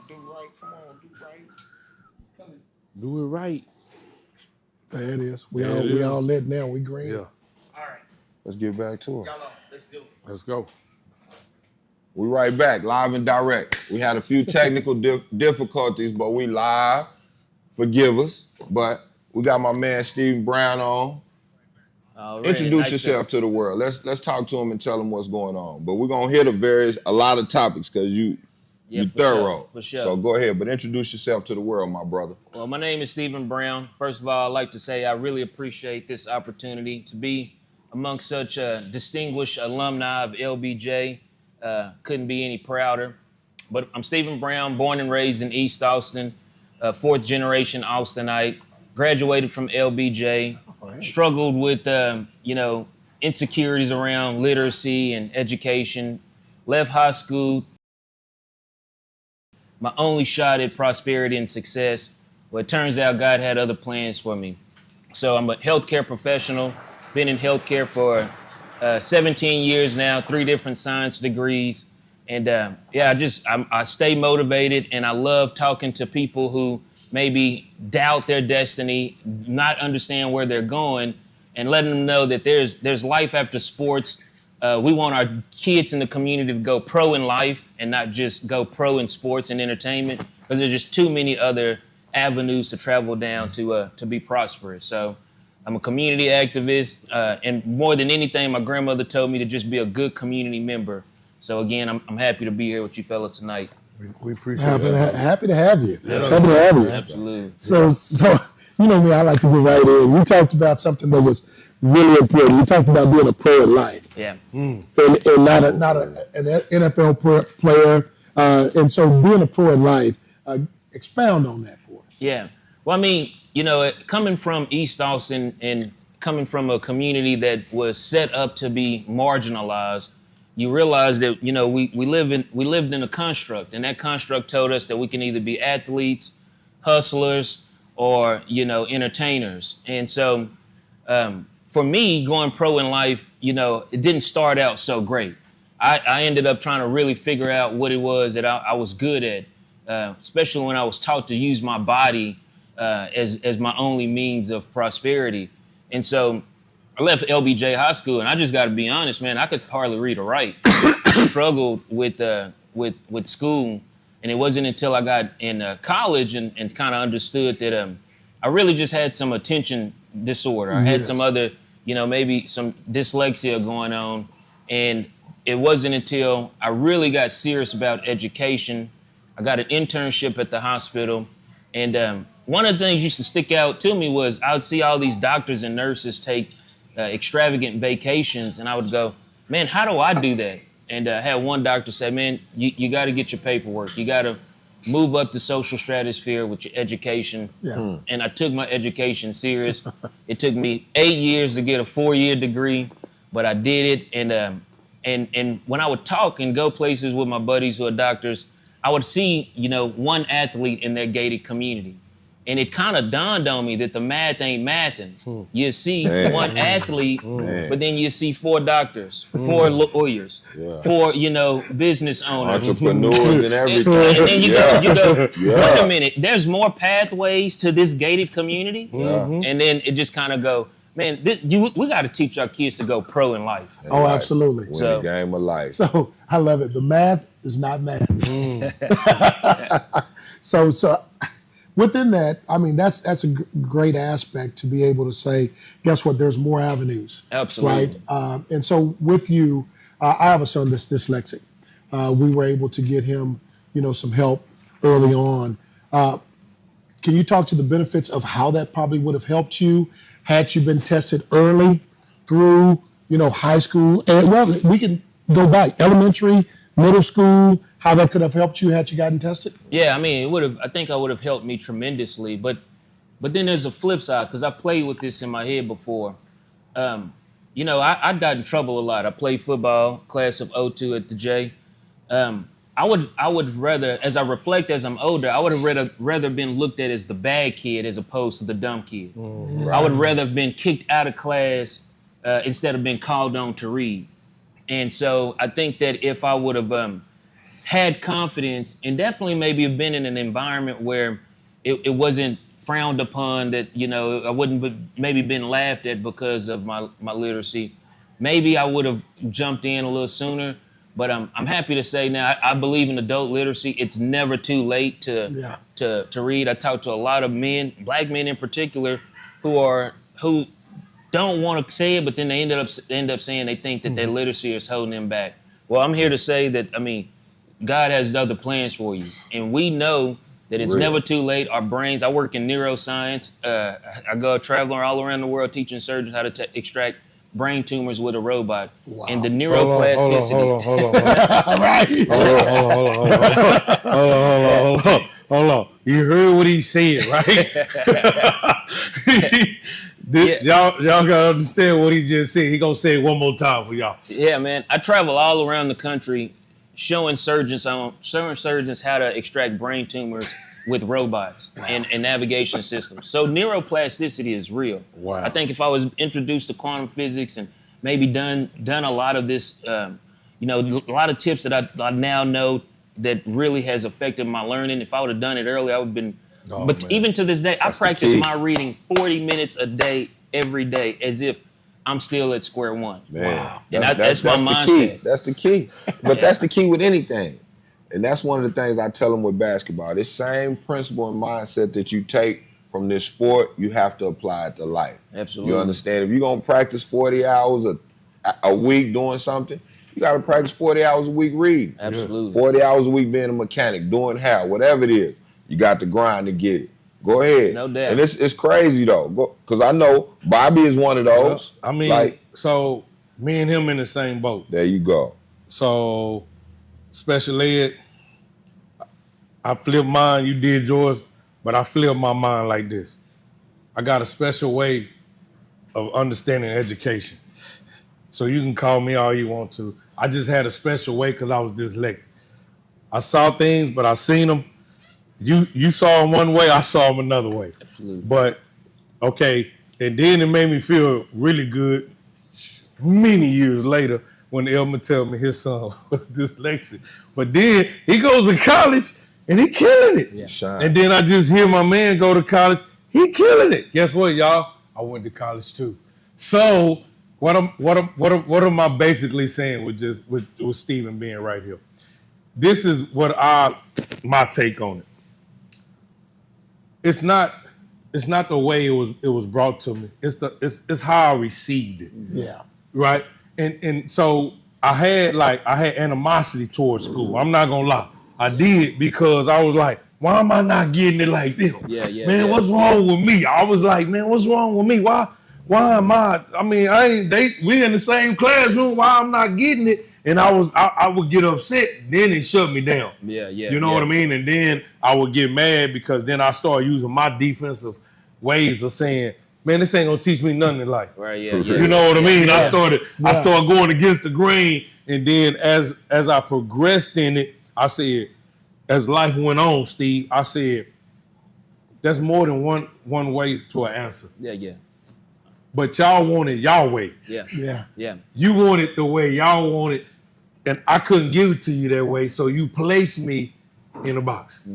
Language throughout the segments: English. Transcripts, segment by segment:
Do right. Come on, do right. Do it right. There it is. There it We is. all lit now. We green. Yeah. All right. Let's get back to it. Y'all on. Let's do it. Let's go. We right back, live and direct. We had a few technical difficulties, but we live. Forgive us. But we got my man Stephen Brown on. Already, Introduce nice yourself to the world. Let's talk to him and tell him what's going on. But we're gonna hit a lot of topics because you for thorough. Sure, for sure. So go ahead, but introduce yourself to the world, my brother. Well, my name is Stephen Brown. First of all, I'd like to say I really appreciate this opportunity to be amongst such distinguished alumni of LBJ. Couldn't be any prouder. But I'm Stephen Brown, born and raised in East Austin, fourth generation Austinite, graduated from LBJ, struggled with, insecurities around literacy and education, left high school. My only shot at prosperity and success. Well, it turns out God had other plans for me. So I'm a healthcare professional, been in healthcare for 17 years now, 3 different science degrees. And I stay motivated, and I love talking to people who maybe doubt their destiny, not understand where they're going, and letting them know that there's life after sports. We want our kids in the community to go pro in life and not just go pro in sports and entertainment, because there's just too many other avenues to travel down to be prosperous. So I'm a community activist, and more than anything, my grandmother told me to just be a good community member. So again, I'm happy to be here with you fellas tonight. We appreciate it. Happy to have you. Yeah. Happy to have you. Absolutely. So you know me, I like to get right in. You talked about something that was really important. You talked about being a pro in life. Yeah. And not an NFL player. And so being a pro in life, expound on that for us. Yeah. Well, I mean, coming from East Austin and coming from a community that was set up to be marginalized, you realize that, we lived in a construct, and that construct told us that we can either be athletes, hustlers, or, entertainers. And so for me, going pro in life, it didn't start out so great. I ended up trying to really figure out what it was that I was good at, especially when I was taught to use my body as my only means of prosperity. And so I left LBJ High School, and I just got to be honest, man, I could hardly read or write. I struggled with school, and it wasn't until I got in college and kind of understood that I really just had some attention disorder. I had some other, maybe some dyslexia going on, and it wasn't until I really got serious about education. I got an internship at the hospital, and one of the things used to stick out to me was I would see all these doctors and nurses take extravagant vacations, and I would go, man, how do I do that? And I had one doctor say, man, you got to get your paperwork. You got to move up the social stratosphere with your education. Yeah. And I took my education serious. It took me 8 years to get a 4-year degree, but I did it. And when I would talk and go places with my buddies who are doctors, I would see, one athlete in their gated community. And it kind of dawned on me that the math ain't mathing. You see one athlete, but then you see 4 doctors, 4 lawyers, 4, business owners. Entrepreneurs and everything. And then you go, wait a minute, there's more pathways to this gated community. And then it just kind of go, man, we got to teach our kids to go pro in life. Oh, absolutely. Win the game of life. So I love it. The math is not math. So within that, I mean, that's a great aspect to be able to say, guess what? There's more avenues. Absolutely. Right. And so with you, I have a son that's dyslexic. We were able to get him, some help early on. Can you talk to the benefits of how that probably would have helped you had you been tested early through, high school? And well, we can go back, elementary, middle school, how that could have helped you had you gotten tested? Yeah, I mean, I think I would have helped me tremendously. But then there's a flip side, because I played with this in my head before. I got in trouble a lot. I played football, class of '02 at the J. I would rather, as I reflect as I'm older, I would have rather been looked at as the bad kid as opposed to the dumb kid. Right. I would rather have been kicked out of class instead of being called on to read. And so I think that if I would have had confidence and definitely maybe have been in an environment where it wasn't frowned upon, that, you know, I wouldn't maybe been laughed at because of my literacy, maybe I would have jumped in a little sooner. But I'm happy to say now I believe in adult literacy. It's never too late to read. I talk to a lot of men, black men in particular, who don't want to say it, but then they end up saying they think that their literacy is holding them back. Well, I'm here to say that, I mean, God has other plans for you, and we know that it's never too late. Our brains. I work in neuroscience. I go traveling all around the world teaching surgeons how to extract brain tumors with a robot. Wow. And the neuroplasticity. Hold on. You heard what he said, right? Y'all gotta understand what he just said. He gonna say it one more time for y'all. Yeah, man. I travel all around the country showing surgeons how to extract brain tumors with robots and navigation systems. So neuroplasticity is real. Wow. I think if I was introduced to quantum physics and maybe done a lot of this, a lot of tips that I now know that really has affected my learning. If I would have done it earlier, I would have been. But man, even to this day, I practice my reading 40 minutes a day, every day, as if I'm still at square one. Man. Wow. And that's my mindset. Key. That's the key. But that's the key with anything. And that's one of the things I tell them with basketball. This same principle and mindset that you take from this sport, you have to apply it to life. Absolutely. You understand? If you're going to practice 40 hours a week doing something, you got to practice 40 hours a week reading. Absolutely. 40 hours a week being a mechanic, doing hair, whatever it is. You got to grind to get it. Go ahead. No doubt. And it's crazy, though, because I know Bobby is one of those. I mean, so me and him in the same boat. There you go. So special ed, I flipped mine, you did yours, but I flipped my mind like this. I got a special way of understanding education. So you can call me all you want to. I just had a special way because I was dyslexic. I saw things, but I seen them. You saw them one way, I saw them another way. Absolutely. But, okay, and then it made me feel really good many years later when Elmer tell me his son was dyslexic. But then he goes to college and he killing it. Yeah. And then I just hear my man go to college, he killing it. Guess what, y'all? I went to college too. So what am I basically saying with Stephen being right here? This is what my take on it. It's not the way it was brought to me. It's how I received it. Yeah. Right? And so I had animosity towards school. I'm not gonna lie. I did, because I was like, why am I not getting it like them? Man, what's wrong with me? I was like, man, what's wrong with me? Why am I mean, we in the same classroom, why I'm not getting it? And I would get upset, then it shut me down. You know what I mean? And then I would get mad because then I started using my defensive ways of saying, man, this ain't gonna teach me nothing in life. Right, You know what I mean? I started going against the grain, and then as I progressed in it, I said, as life went on, Steve, I said, there's more than one way to an answer. Yeah. But y'all want it y'all way. Yeah. You want it the way y'all want it, and I couldn't give it to you that way, so you placed me in a box.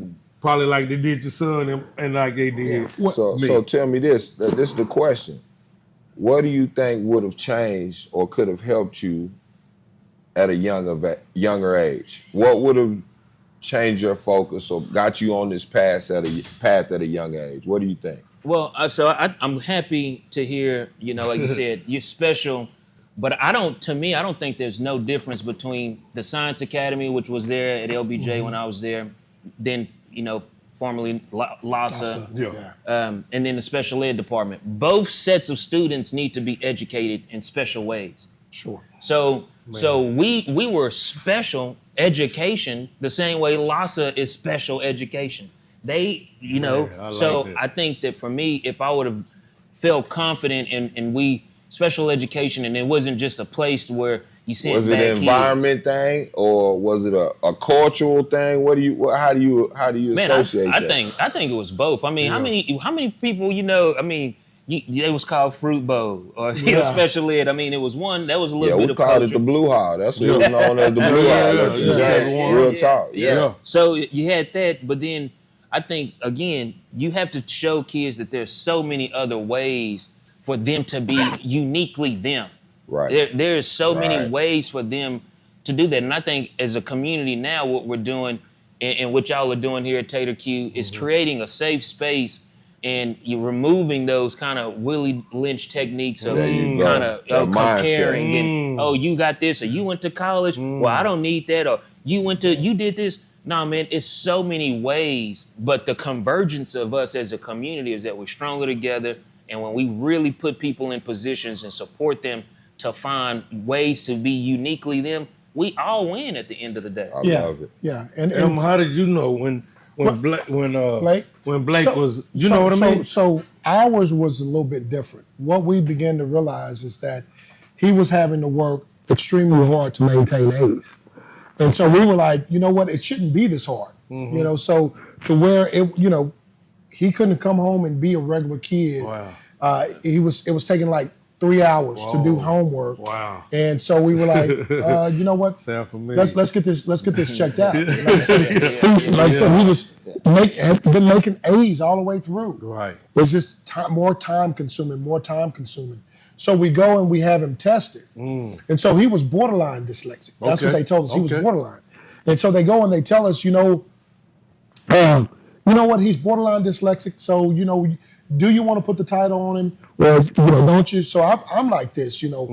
Probably like they did your son and like they did me. So tell me this. This is the question. What do you think would have changed or could have helped you at a younger age? What would have changed your focus or got you on this path at a young age? What do you think? Well, I'm happy to hear, like you said, you're special, but I don't think there's no difference between the Science Academy, which was there at LBJ when I was there, then, formerly LASA, and then the special ed department. Both sets of students need to be educated in special ways. Sure. So we were special education the same way LASA is special education. They, I think that for me, if I would have felt confident in we special education, and it wasn't just a place where you sent was it an environment thing, or was it a cultural thing? How do you associate that? I think it was both. I mean, how many people, they was called fruit bowl or special ed. I mean, it was one that was a little Yeah, bit we of called culture. it the Blue Hall. That's what it was known as, the Blue Hall. That's exactly real talk. Yeah. So you had that, but then I think again, you have to show kids that there's so many other ways for them to be uniquely them. Right. There's so many ways for them to do that, and I think as a community now, what we're doing and what y'all are doing here at Tater Q is creating a safe space. And you're removing those kind of Willie Lynch techniques of kind of comparing and, oh, you got this, or you went to college. Well, I don't need that, or you did this. No, man, it's so many ways. But the convergence of us as a community is that we're stronger together. And when we really put people in positions and support them to find ways to be uniquely them, we all win at the end of the day. I love it. Yeah. And how did you know when Blake was, you know what I mean? So ours was a little bit different. What we began to realize is that he was having to work extremely hard to maintain A's. And so we were like, you know what, it shouldn't be this hard. You know, so to where it, you know, he couldn't come home and be a regular kid. Wow. It was taking like 3 hours to do homework. Wow. And so we were like, you know what? Sound familiar. Let's get this checked out. Like I said, he was had been making A's all the way through. Right. It's just more time consuming. So we go and we have him tested. And so he was borderline dyslexic. That's what they told us. He was borderline. And so they go and they tell us, you know what, he's borderline dyslexic. So, you know, do you want to put the title on him? Well, you know, don't you? So I'm like this, you know.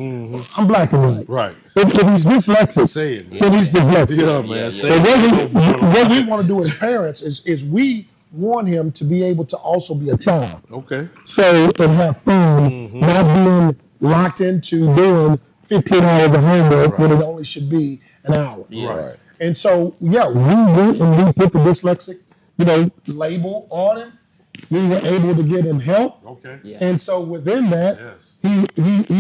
I'm black and white. Right. If he's dyslexic, say it, man. Then he's dyslexic. Yeah, man. Say it. What we want to do as parents is we want him to be able to also be a child. Okay. So and have fun, not being locked into doing 15 hours of homework when it only should be an hour. Right. And so, we went and we put the dyslexic, you know, label on him. We were able to get him help. Okay. Yeah. And so within that, he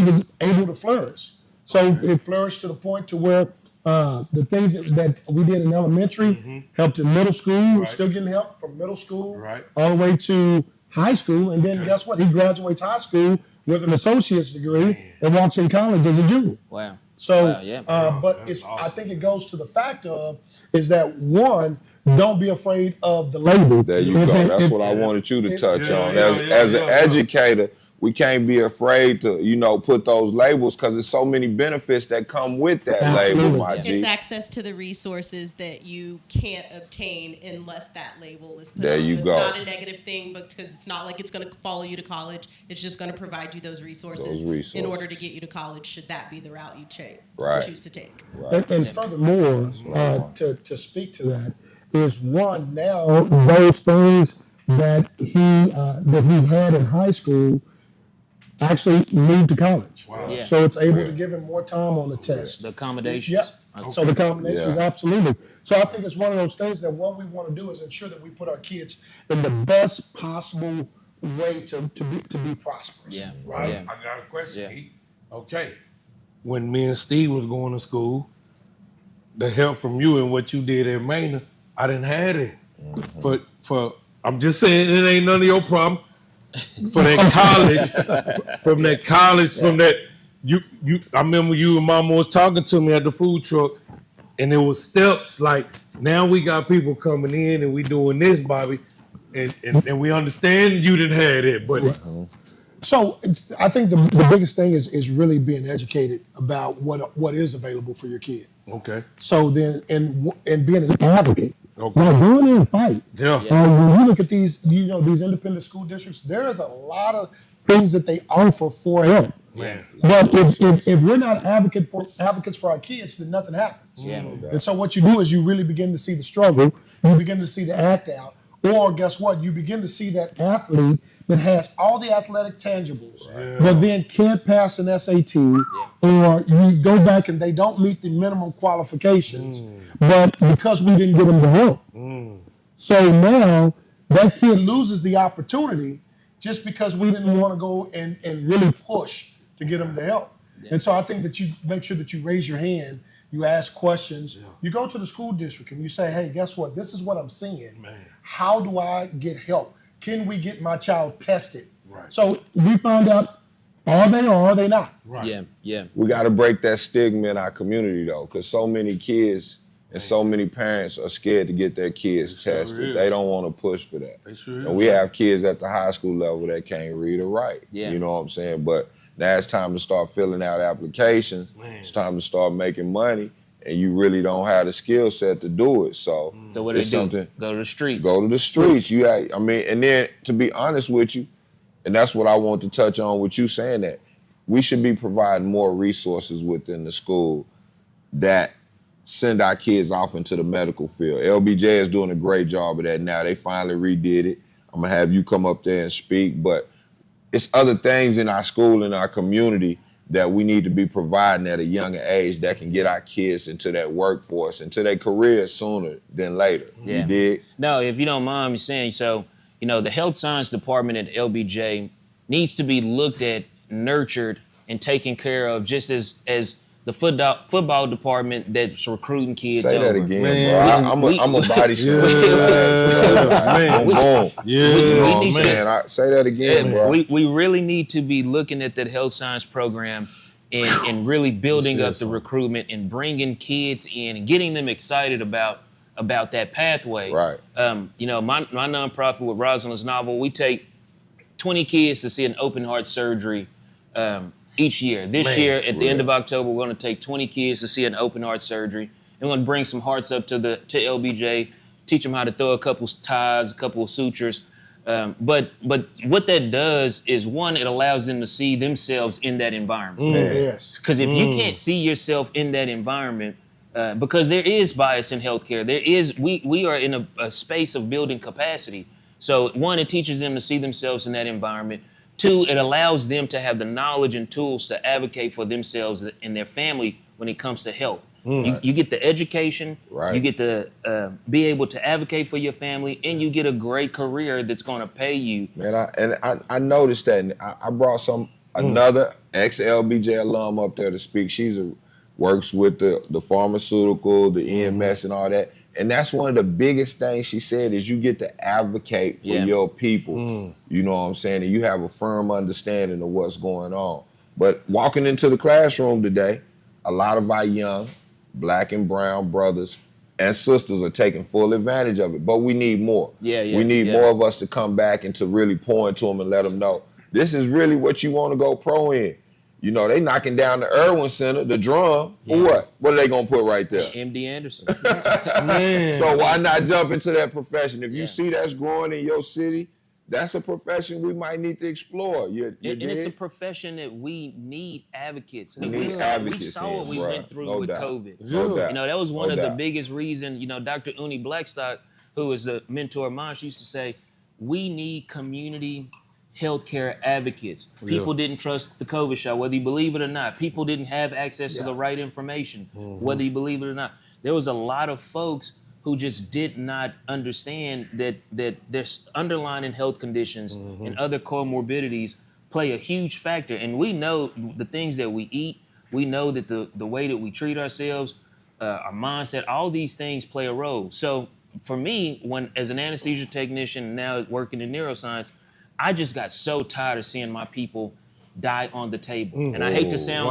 was able to flourish. So it flourished to the point to where the things that we did in elementary helped in middle school. We're still getting help from middle school all the way to high school. And then guess what? He graduates high school with an associate's degree and walks in college as a junior. Wow. So, But it's awesome. I think it goes to the fact of is that one, don't be afraid of the label. There you go. That's what I wanted you to touch on. As an educator, we can't be afraid to, you know, put those labels because there's so many benefits that come with that label, my G. It's access to the resources that you can't obtain unless that label is put there on you you. go. It's not a negative thing, but because it's not like it's going to follow you to college. It's just going to provide you those resources in order to get you to college, should that be the route you choose to take. Right. And furthermore, to speak to that, is one, now those things that he had in high school actually moved to college. Wow. Yeah. So it's able to give him more time on the test. The accommodations. Yeah. So the combinations, absolutely. So I think it's one of those things that what we want to do is ensure that we put our kids in the best possible way to be prosperous. Yeah. Right? Yeah. I got a question. Yeah. Okay. When me and Steve was going to school, the help from you and what you did at Maynard, I didn't have it. For I'm just saying it ain't none of your problem. For that college, from that you I remember you and Mama was talking to me at the food truck, and there was steps like, now we got people coming in and we doing this, Bobby, and we understand you didn't have it, but So I think the biggest thing is really being educated about what is available for your kid. okay. So then and being an advocate. Okay. Now go in there and fight. Yeah. When you look at these independent school districts, there is a lot of things that they offer for help. Man. But if we're not advocates for our kids, then nothing happens. Yeah. And so what you do is you really begin to see the struggle, you begin to see the act out, or guess what? You begin to see that athlete that has all the athletic tangibles, but then can't pass an SAT, or you go back and they don't meet the minimum qualifications, but because we didn't get them the help. So now that kid loses the opportunity just because we didn't want to go and really push to get them the help. And so I think that you make sure that you raise your hand, you ask questions, you go to the school district and you say, hey, guess what? This is what I'm seeing. How do I get help? Can we get my child tested Right. So we found out, are they or are they not? Right. Yeah. We got to break that stigma in our community though, because so many kids and so many parents are scared to get their kids tested. They don't want to push for that. And we have kids at the high school level that can't read or write. Yeah. You know what I'm saying? But now it's time to start filling out applications. It's time to start making money, and you really don't have the skill set to do it. So what do it's they do? something. Go to the streets. Go to the streets. And then to be honest with you, and that's what I want to touch on with you saying that, we should be providing more resources within the school that send our kids off into the medical field. LBJ is doing a great job of that now. They finally redid it. I'm gonna have you come up there and speak, but it's other things in our school and our community that we need to be providing at a younger age that can get our kids into that workforce, into their careers sooner than later. Yeah. You dig? No, if you don't mind me saying so, the health science department at LBJ needs to be looked at, nurtured, and taken care of just as the football department that's recruiting kids. Say that over. again, Man, bro. I'm a body slam. Man. Boom. Yeah, You know what I'm need to- saying? Say that again, bro. We really need to be looking at that health science program and really building up the recruitment and bringing kids in and getting them excited about that pathway. Right. My nonprofit with Rosalind's Novel, we take 20 kids to see an open heart surgery each year. This year, at the end of October, we're going to take 20 kids to see an open heart surgery. And we're going to bring some hearts up to LBJ, teach them how to throw a couple ties, a couple of sutures. But what that does is, one, it allows them to see themselves in that environment. Yes. Because if you can't see yourself in that environment, because there is bias in healthcare, we are in a space of building capacity. So one, it teaches them to see themselves in that environment. Two, it allows them to have the knowledge and tools to advocate for themselves and their family when it comes to health. You get the education, you get to be able to advocate for your family, and you get a great career that's going to pay you. Man, I noticed that. And I brought another ex-LBJ alum up there to speak. Works with the pharmaceutical, the EMS and all that. And that's one of the biggest things she said is you get to advocate for your people. You know what I'm saying? And you have a firm understanding of what's going on. But walking into the classroom today, a lot of our young Black and brown brothers and sisters are taking full advantage of it. But we need more. We need more of us to come back and to really pour into them and let them know this is really what you want to go pro in. They knocking down the Irwin Center, the drum, for what? What are they going to put right there? MD Anderson. So why not jump into that profession? If you see that's growing in your city, that's a profession we might need to explore. And it's a profession that we need advocates. We saw what we went through with COVID. No doubt. That was one of the biggest reasons, Dr. Uni Blackstock, who is a mentor of mine, she used to say, we need community healthcare advocates. People didn't trust the COVID shot, whether you believe it or not. People didn't have access to the right information, whether you believe it or not. There was a lot of folks who just did not understand that there's underlying health conditions and other comorbidities play a huge factor. And we know the things that we eat, we know that the way that we treat ourselves, our mindset, all these things play a role. So for me, as an anesthesia technician, now working in neuroscience, I just got so tired of seeing my people die on the table. And I hate to sound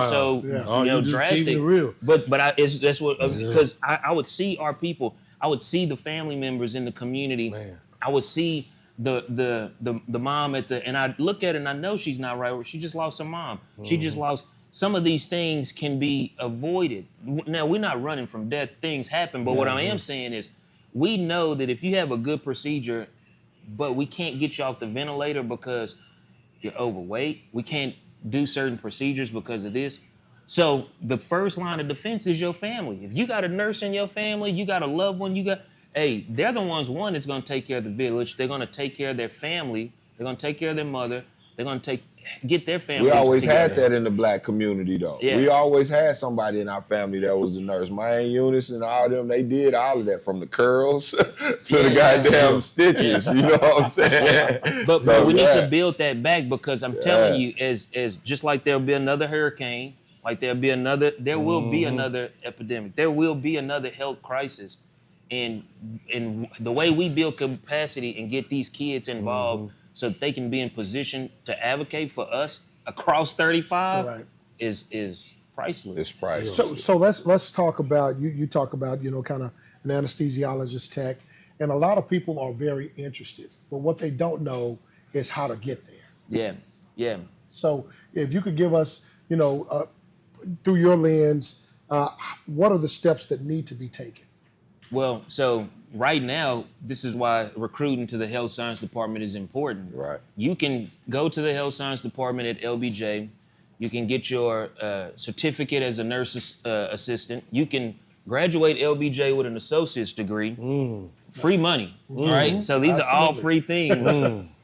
drastic, but that's what, because I would see our people, I would see the family members in the community. I would see the mom and I look at her and I know she's not right. She just lost her mom. She just lost. Some of these things can be avoided. Now, we're not running from death. Things happen. But what I am saying is, we know that if you have a good procedure, but we can't get you off the ventilator because you're overweight. We can't do certain procedures because of this. So the first line of defense is your family. If you got a nurse in your family, you got a loved one, they're the ones, that's going to take care of the village. They're going to take care of their family. They're going to take care of their mother. They're going to get their family. We always together. had that in the Black community, though. Yeah. We always had somebody in our family that was the nurse. My Aunt Eunice and all them, they did all of that, from the curls to the goddamn stitches. You know what I'm saying? But we need to build that back, because I'm telling you, as just like there'll be another hurricane, like there will be another epidemic. There will be another health crisis. And the way we build capacity and get these kids involved so that they can be in position to advocate for us across 35 Right. is priceless. It's priceless. So let's talk about you talk about kind of an anesthesiologist tech, and a lot of people are very interested, but what they don't know is how to get there. Yeah. So if you could give us through your lens, what are the steps that need to be taken? Well, so right now, this is why recruiting to the health science department is important. Right. You can go to the health science department at LBJ. You can get your certificate as a nurse assistant. You can graduate LBJ with an associate's degree. Free money, right? So these are all free things.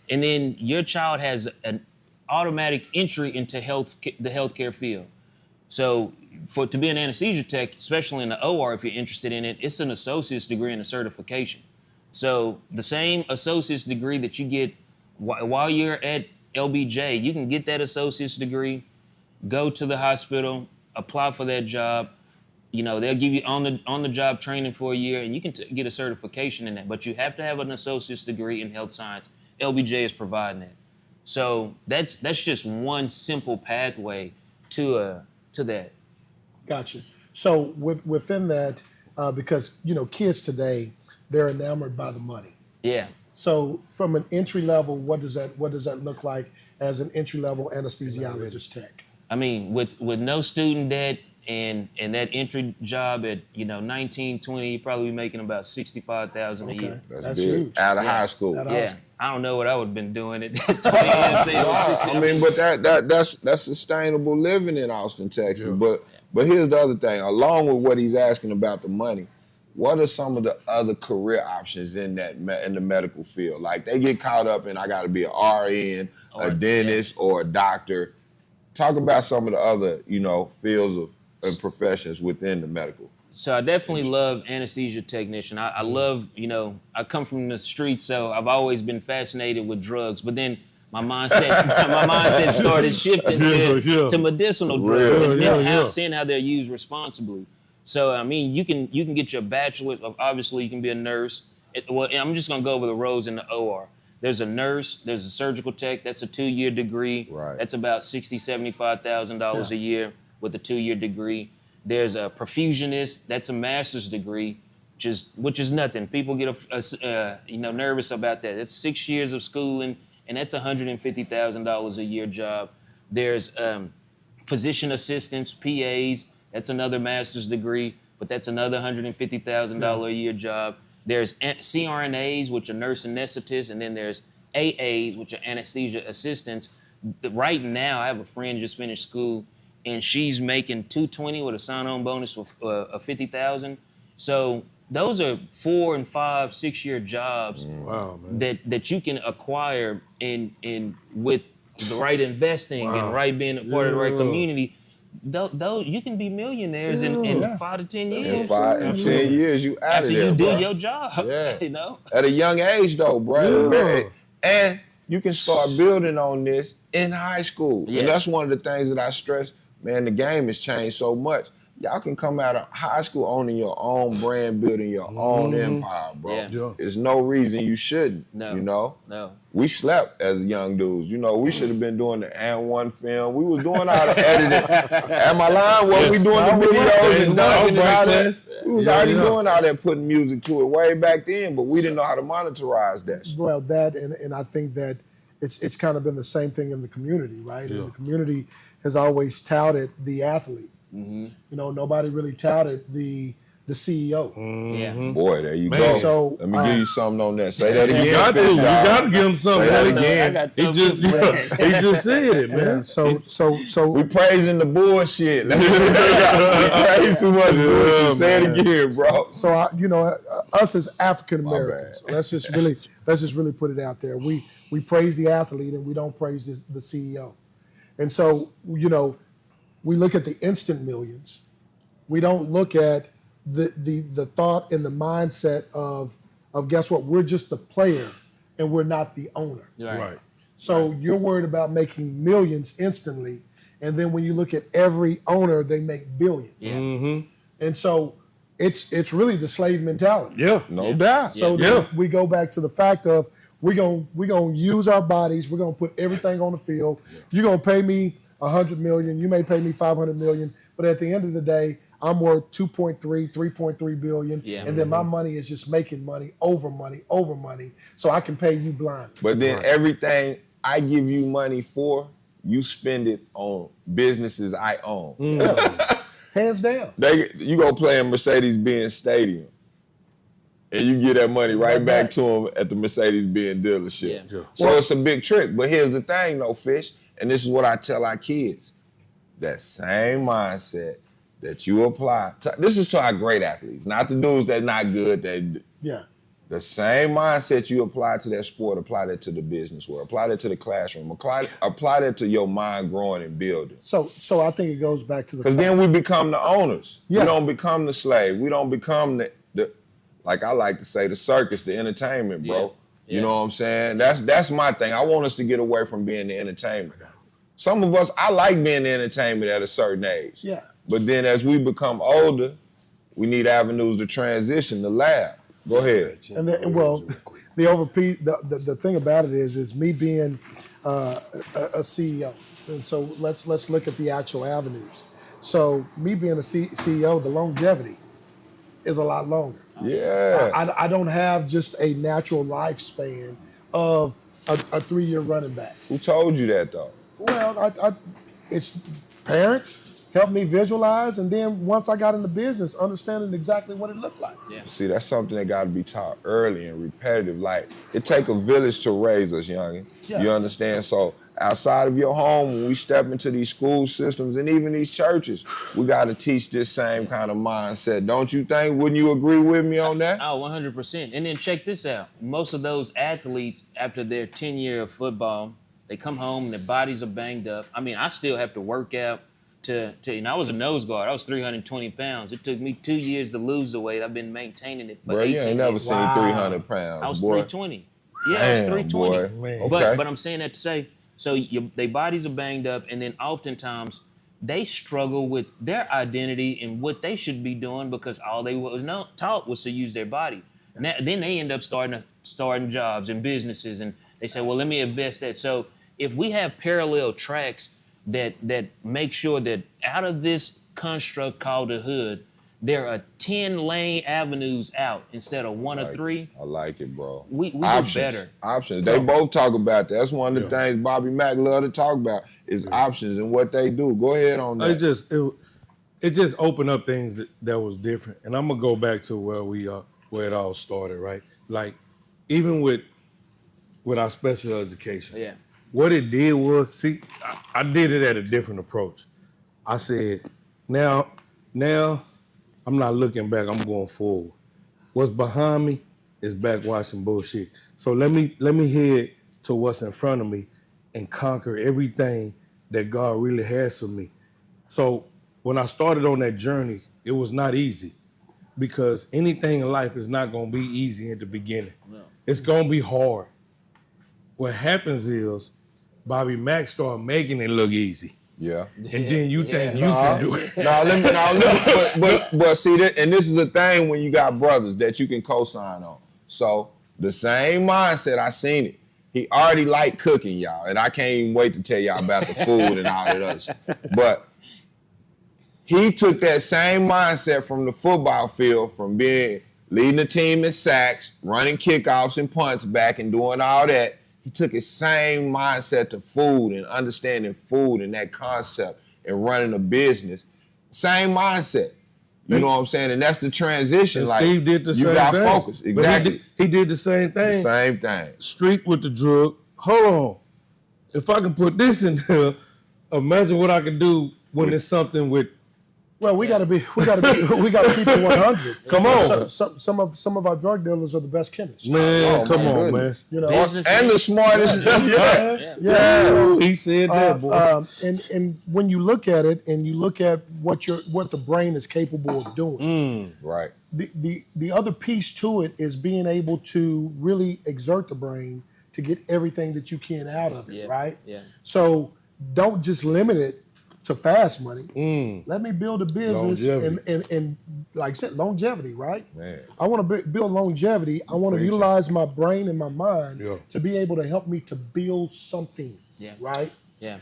And then your child has an automatic entry into the healthcare field. So to be an anesthesia tech, especially in the OR, if you're interested in it, it's an associate's degree and a certification. So the same associate's degree that you get while you're at LBJ, you can get that associate's degree, go to the hospital, apply for that job. They'll give you on the job training for a year, and you can get a certification in that. But you have to have an associate's degree in health science. LBJ is providing that. So that's just one simple pathway to that. Gotcha. So within that, because kids today, they're enamored by the money. Yeah. So from an entry level, what does that look like as an entry level anesthesiologist tech? I mean, with no student debt and that entry job at 19, 20, you probably be making about $65,000 a year. That's big. huge. Out of high school. Awesome. I don't know what I would have been doing at 20 years. I mean, but that's sustainable living in Austin, Texas. Yeah. But here's the other thing. Along with what he's asking about the money, what are some of the other career options in the medical field? Like they get caught up in I got to be an RN, a dentist, or a doctor. Talk about some of the other fields and professions within the medical. So I definitely love anesthesia technician. I love, I come from the streets, so I've always been fascinated with drugs. But then my mindset started shifting to medicinal drugs and seeing how they're used responsibly. So I mean, you can get your bachelor's. Obviously, you can be a nurse. Well, I'm just gonna go over the roles in the OR. There's a nurse. There's a surgical tech. That's a 2-year degree. Right. That's about $75,000 a year with a 2-year degree. There's a perfusionist. That's a master's degree, which is nothing. People get nervous about that. That's 6 years of schooling, and that's $150,000 a year job. There's physician assistants, PAs. That's another master's degree, but that's another $150,000 a year job. There's CRNAs, which are nurse anesthetists, and then there's AAs, which are anesthesia assistants. Right now, I have a friend just finished school, and she's making $220 with a sign-on bonus of $50,000. So those are 4 and 5, 6-year jobs that you can acquire in with the right investing and right being a part of the right community. Though you can be millionaires in 5 to 10 years. In 5 and 10 years, you out after of there, you do bro. your job. Yeah. At a young age, though, bro. Yeah. And you can start building on this in high school. Yeah. And that's one of the things that I stress. Man, the game has changed so much. Y'all can come out of high school owning your own brand, building your own empire, bro. Yeah. There's no reason you shouldn't. No. We slept as young dudes. We should have been doing the and one film. We was doing all the editing. Am I lying? What we doing the videos and dubbing and all that? We was already doing all that, putting music to it way back then, but we didn't know how to monetize that. Well, that and I think that it's kind of been the same thing in the community, right? Yeah. And the community has always touted the athlete. Mm-hmm. Nobody really touted the CEO. Mm-hmm. Yeah. Boy, there you go. So, let me give you something on that. Say that again. You got to give him something. Say that again. He just said it, man. Yeah, so we praising the bullshit. We praise too much bullshit. Say it again, bro. So us as African Americans, let's just really put it out there. We praise the athlete and we don't praise the CEO. And so we look at the instant millions. We don't look at the thought and the mindset of guess what? We're just the player and we're not the owner. Right. So you're worried about making millions instantly, and then when you look at every owner, they make billions. Yeah. Mm-hmm. And so it's really the slave mentality. Yeah. No doubt. So then we go back to the fact of we're gonna use our bodies. We're gonna put everything on the field. You're gonna pay me $100 million. You may pay me $500 million, but at the end of the day, I'm worth 3.3 billion, and then my money is just making money, over money, so I can pay you blind. But then everything I give you money for, you spend it on businesses I own. Yeah. Hands down. You go play in Mercedes-Benz Stadium, and you get that money right back to them at the Mercedes-Benz dealership. Yeah. So it's a big trick. But here's the thing, though, Fish, and this is what I tell our kids. That same mindset that you apply, this is to our great athletes, not the dudes that not good. The same mindset you apply to that sport, apply that to the business world, apply that to the classroom, apply that to your mind growing and building. So I think it goes back to the because then we become the owners. Yeah. We don't become the slave. We don't become the like I like to say, the circus, the entertainment, bro. Yeah. You know what I'm saying? That's my thing. I want us to get away from being the entertainment. Some of us, I like being the entertainment at a certain age. Yeah. But then as we become older, we need avenues to transition, to laugh. Go ahead. And then, the thing about it is me being a CEO, and so let's look at the actual avenues. So me being a CEO, the longevity is a lot longer. Yeah. I don't have just a natural lifespan of a 3-year running back. Who told you that though? Well, it's parents helped me visualize, and then once I got in the business, understanding exactly what it looked like. Yeah. See, that's something that got to be taught early and repetitive. Like, it take a village to raise us, youngin'. Yeah. You understand? So outside of your home, when we step into these school systems and even these churches, we got to teach this same kind of mindset. Don't you think? Wouldn't you agree with me on that? Oh, 100%. And then check this out. Most of those athletes, after their 10-year of football, they come home and their bodies are banged up. I mean, I still have to work out and I was a nose guard. I was 320 pounds. It took me 2 years to lose the weight. I've been maintaining it for 18 years. You ain't never seen 300 pounds, I was boy. 320. Yeah, I was 320. Boy. But I'm saying that to say, so their bodies are banged up, and then oftentimes they struggle with their identity and what they should be doing because all they was taught was to use their body. Now, then they end up starting jobs and businesses, and they say, well, let me invest that. So if we have parallel tracks that make sure that out of this construct called the hood, there are 10 lane avenues out instead of one or three. I like it, bro. We do better. Options. They both talk about that. That's one of the things Bobby Mack love to talk about is options and what they do. Go ahead on that. It just opened up things that was different. And I'm gonna go back to where it all started, right? Like even with our special education. Yeah. What it did was, I did it at a different approach. I said, now I'm not looking back, I'm going forward. What's behind me is backwashing bullshit. So let me head to what's in front of me and conquer everything that God really has for me. So when I started on that journey, it was not easy because anything in life is not gonna be easy in the beginning. No. It's gonna be hard. What happens is Bobby Mack started making it look easy. Yeah. And then you think you can do it. But see, and this is a thing when you got brothers that you can co-sign on. So the same mindset, I seen it. He already liked cooking, y'all. And I can't even wait to tell y'all about the food and all that other shit. But he took that same mindset from the football field, from leading the team in sacks, running kickoffs and punts back and doing all that. He took his same mindset to food and understanding food and that concept and running a business. Same mindset. You know what I'm saying? And that's the transition. And like Steve did the same thing. You got focus. Exactly. He did the same thing. The same thing. Street with the drug. Hold on. If I can put this in there, imagine what I can do when it's something with. Well, we gotta keep it 100. Come on. Some of our drug dealers are the best chemists. Man, come on, man. You know, and the smartest. Yeah. So, he said that, boy. And when you look at it, and you look at what the brain is capable of doing, right. The other piece to it is being able to really exert the brain to get everything that you can out of it, right? Yeah. So don't just limit it to fast money. Let me build a business and like I said, longevity, right? Man. I want to build longevity. I want to utilize my brain and my mind to be able to help me to build something, right? Yeah.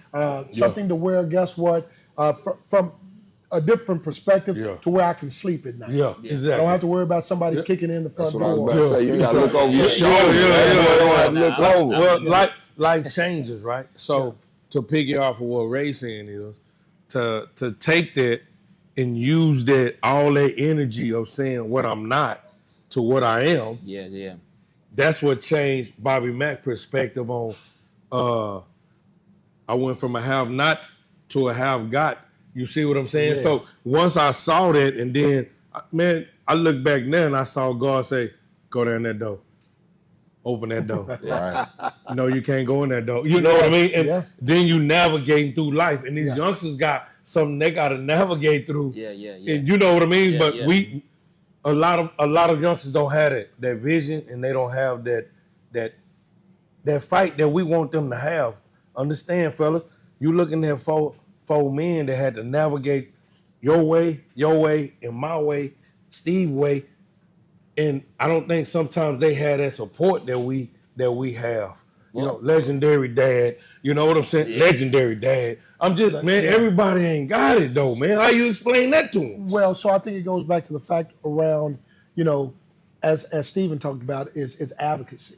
Something to where, guess what, from a different perspective to where I can sleep at night. Yeah, exactly. I don't have to worry about somebody kicking in the front That's what I door. was about to say. You gotta look over your shoulder. You don't have to look over. Well, life changes, right? So to piggy off of what Ray's saying is to take that and use that all that energy of saying what I'm not to what I am. Yeah. That's what changed Bobby Mack's perspective on. I went from a have not to a have got. You see what I'm saying? Yeah. So once I saw that, and then, man, I look back now and I saw God say, go down that door. Open that door. Right. No, you can't go in that door. You know what I mean? And then you navigating through life. And these youngsters got something they got to navigate through. Yeah. And you know what I mean? Yeah, but a lot of youngsters don't have that vision, and they don't have that fight that we want them to have. Understand, fellas? You looking at four men that had to navigate your way, and my way, Steve's way, and I don't think sometimes they had that support that we have. You know, legendary dad. You know what I'm saying? Yeah. Legendary dad. I'm just, man, everybody ain't got it though, man. How you explain that to them? Well, so I think it goes back to the fact around, you know, as Stephen talked about, is advocacy,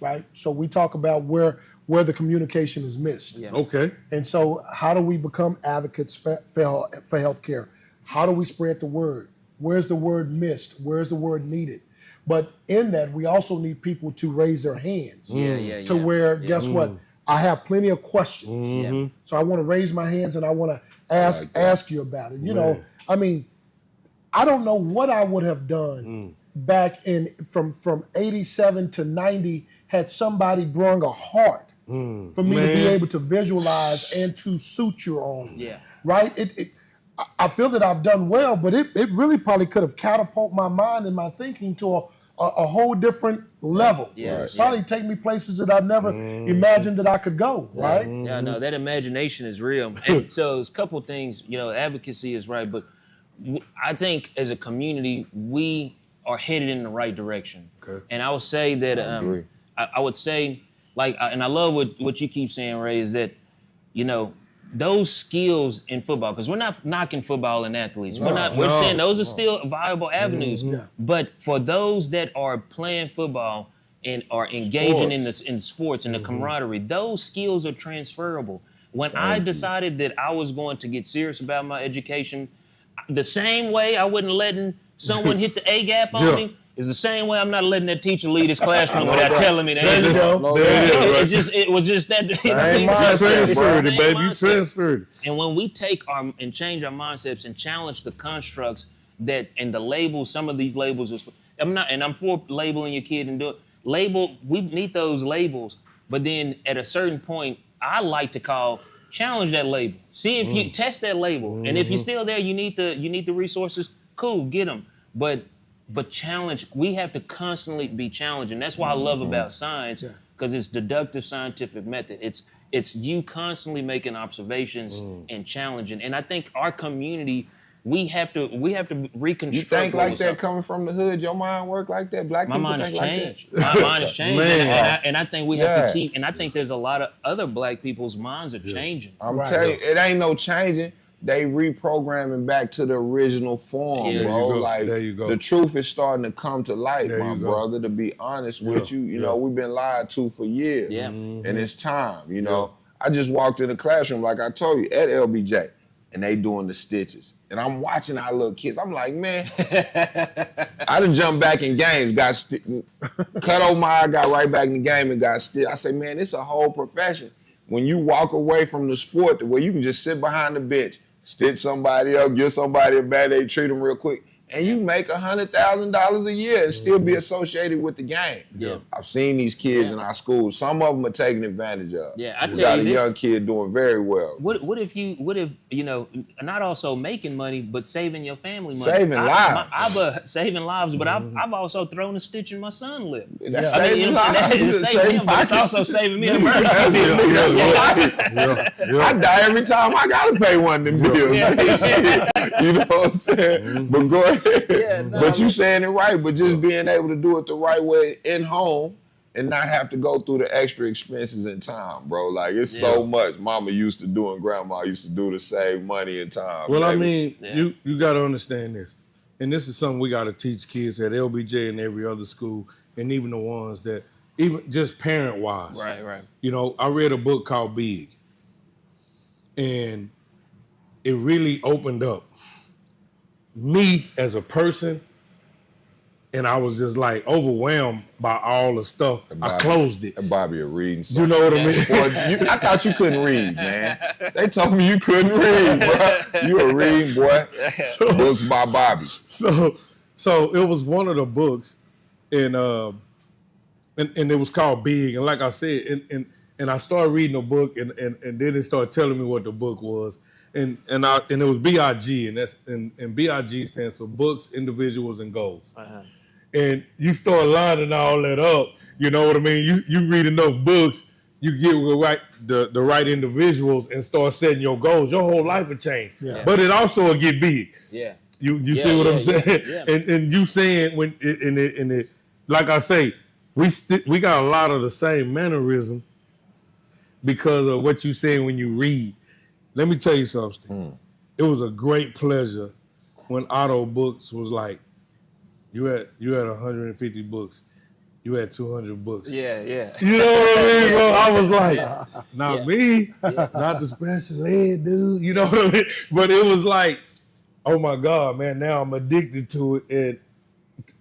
right? So we talk about where the communication is missed. Yeah. Okay. And so how do we become advocates for healthcare? How do we spread the word? Where's the word missed? Where's the word needed? But in that, we also need people to raise their hands. To where, guess what? I have plenty of questions. So I want to raise my hands and I want to ask you about it. You know, I mean, I don't know what I would have done back in from 87 to 90 had somebody brung a heart for me to be able to visualize and to suture on. Yeah. Right? I feel that I've done well, but it really probably could have catapulted my mind and my thinking to a whole different level. Yeah. Probably take me places that I've never imagined that I could go, right? Yeah, no, that imagination is real. And so there's a couple things, you know, advocacy is right, but I think as a community, we are headed in the right direction. Okay. And I would say that, I would say, like, and I love what you keep saying, Ray, is that, you know, those skills in football, because we're not knocking football and athletes. We're saying those are still viable avenues. But for those that are playing football and are engaging in sports and the camaraderie, those skills are transferable. When I decided that I was going to get serious about my education, the same way I wasn't letting someone hit the A gap on me, is the same way I'm not letting that teacher lead his classroom without telling me that. It was just that. Transferred it, baby. You transferred it. And when we take and change our mindsets and challenge the constructs and the labels, some of these labels, I'm for labeling your kid and do it. We need those labels, but then at a certain point, I like to challenge that label. See if you test that label, and if you're still there, you need the resources. Cool, get them. But challenge, we have to constantly be challenging. That's why I love about science, because it's deductive scientific method. It's you constantly making observations and challenging. And I think our community, we have to reconstruct. You think like that coming from the hood? Your mind work like that? Black people think changed. like that? My mind has changed. And I think we have to keep, and I think there's a lot of other black people's minds are changing. I'm telling you, it ain't no changing. They reprogramming back to the original form, bro. There you go. The truth is starting to come to light, my brother. To be honest with you, you know, we've been lied to for years, and it's time. You know, I just walked in the classroom, like I told you, at LBJ, and they doing the stitches, and I'm watching our little kids. I'm like, man, I done jumped back in games, cut over my eye, got right back in the game, and got stitched. I say, man, it's a whole profession. When you walk away from the sport, where you can just sit behind the bench, stitch somebody up, give somebody a Band-Aid, treat them real quick, and you make $100,000 a year and still be associated with the game. Yeah. I've seen these kids in our schools. Some of them are taking advantage of. Yeah, I We tell got you a this. young kid doing very well. What if you know, not also making money, but saving your family money? Saving lives. I've saving lives, but I've also thrown a stitch in my son's lip. That's I mean, saving you know what I'm saying? lives. It's saving him, but it's also saving me an emergency. I die every time I gotta pay one of them bills. You know what I'm saying? But go ahead. Yeah, no, But you saying it right, but just being able to do it the right way in home and not have to go through the extra expenses and time, bro. Like, it's so much mama used to do and grandma used to do to save money and time. Well, baby. I mean, you got to understand this. And this is something we got to teach kids at LBJ and every other school, and even the ones that, even just parent-wise. Right. You know, I read a book called Big, and it really opened up me as a person, and I was just like overwhelmed by all the stuff. I closed it. And Bobby a reading something. You know what I mean? Boy, I thought you couldn't read, man. They told me you couldn't read, bro. You a reading, boy. Books by Bobby. So it was one of the books, and it was called Big. And like I said, and I started reading the book, and then it started telling me what the book was. And it was BIG, and BIG stands for Books, Individuals, and Goals. Uh-huh. And you start lining all that up, you know what I mean? You read enough books, you get the right individuals and start setting your goals. Your whole life will change. Yeah. But it also will get big. Yeah. You see what I'm saying? Yeah. And you saying when it like I say, we got a lot of the same mannerism because of what you saying when you read. Let me tell you something. It was a great pleasure when Otto Books was like, you had 150 books, you had 200 books. Yeah. You know what I mean, bro? I was like, not me, not the special ed dude. You know what I mean? But it was like, oh my God, man! Now I'm addicted to it, and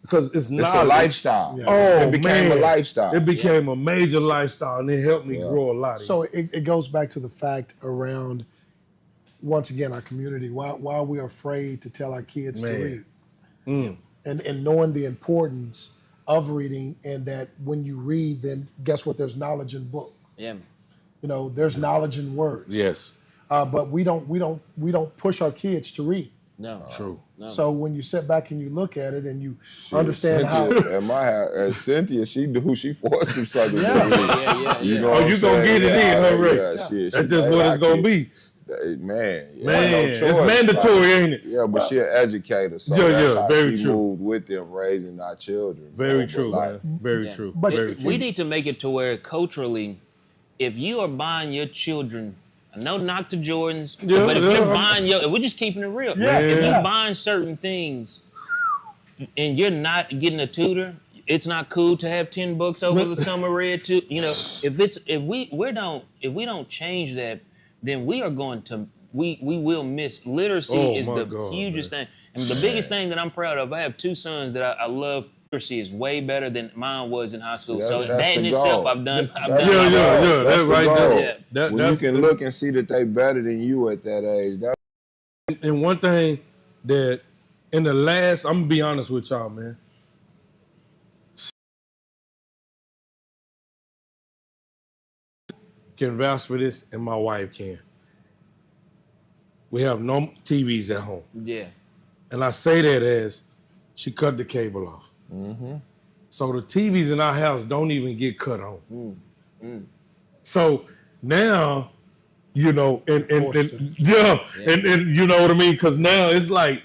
because it's a lifestyle. Yeah. Oh, it became man. a lifestyle. It became a major lifestyle, and it helped me grow a lot. So it goes back to the fact around, once again, our community, why we're afraid to tell our kids to read. And knowing the importance of reading, and that when you read, then guess what? There's knowledge in book. Yeah. You know, there's knowledge in words. Yes, But we don't push our kids to read. No. true. No. So when you sit back and you look at it and you understand how. At my house, as Cynthia, she forced them suckers to read. Yeah. You know Oh, you gonna get it in, huh, Ray? That's just what it's gonna be. Man, It's mandatory, ain't it? Yeah, but she's an educator, so that's how very she true. moved with them, raising our children. Very But true, like, man. Very true. But Very true. We need to make it to where culturally, if you are buying your children, no knock to Jordans, but if you're buying if we're just keeping it real. If you're buying certain things and you're not getting a tutor, it's not cool to have 10 books over the summer read too. You know, if we don't change that, then we are going to we will miss. Literacy is the hugest thing. And the biggest thing that I'm proud of, I have two sons that I love. Literacy is way better than mine was in high school. So that in itself, I've done. That's That's right goal. there. When you can look and see that they better than you at that age. And one thing that in the last, I'm gonna be honest with y'all, man. Can vouch for this, and my wife can. We have no TVs at home. Yeah. And I say that as she cut the cable off. So the TVs in our house don't even get cut on. So now, you know, and you know what I mean? Because now it's like,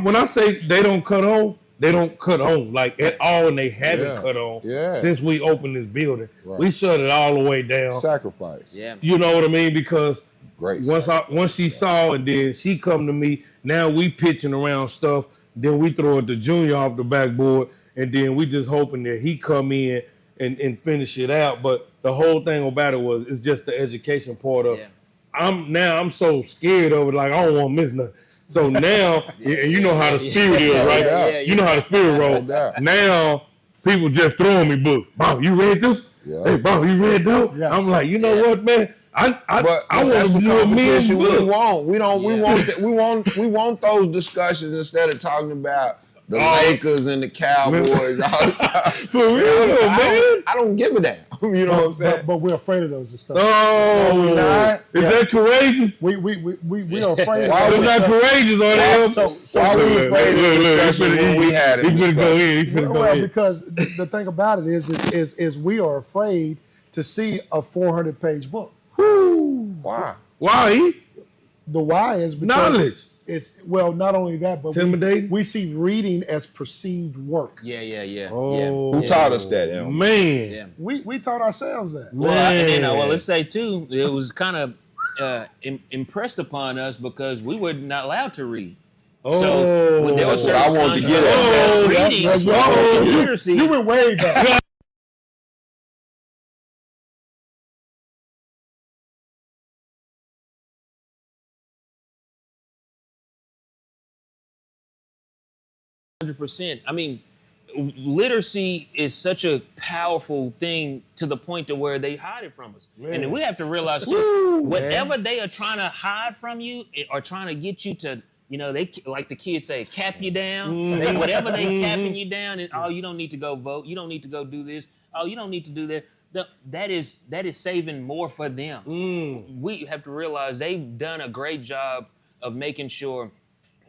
when I say they don't cut on, they don't cut on like at all, and they haven't cut on since we opened this building. Right. We shut it all the way down. Sacrifice. Yeah. You know what I mean? Because great. Once she saw, and then she come to me. Now we pitching around stuff. Then we throw it to Junior off the backboard, and then we just hoping that he come in and finish it out. But the whole thing about it was it's just the education part of. I'm so scared of it, like I don't want to miss nothing. So now, and you know how the spirit is, right? You know how the spirit rolls. Now people just throwing me books. Bob, you read this? Hey, Bob, you read that? I'm like, you know what, man? I But want that's to the do a men's competition we book. want. We want those discussions instead of talking about the Lakers and the Cowboys all the time. For real, man. I don't give a damn. You know what I'm saying? But we're afraid of those discussions. Oh, we not. Is that courageous? We are afraid. Why of Is those that discussions. courageous on them? So Why we afraid of discussions when we had it? He finna go in. He finna go Well, in. because the thing about it is we are afraid to see a 400-page book. Why? Why? The why is because Knowledge. it's not only that, but Intimidating? we see reading as perceived work. Yeah. Oh. Who taught us that, Em? Man. Yeah. We taught ourselves that. Well, and then, Man. let's say too, it was kind of impressed upon us because we were not allowed to read. Oh. So there was That's what I wanted to get at. Oh, reading, that's what- some you- literacy. You went way back. 100%. I mean, literacy is such a powerful thing to the point to where they hide it from us. Man. And then we have to realize too, whatever they are trying to hide from you or trying to get you to, they, like the kids say, cap you down. Whatever they capping you down, and you don't need to go vote. You don't need to go do this. Oh, you don't need to do that. That is saving more for them. We have to realize they've done a great job of making sure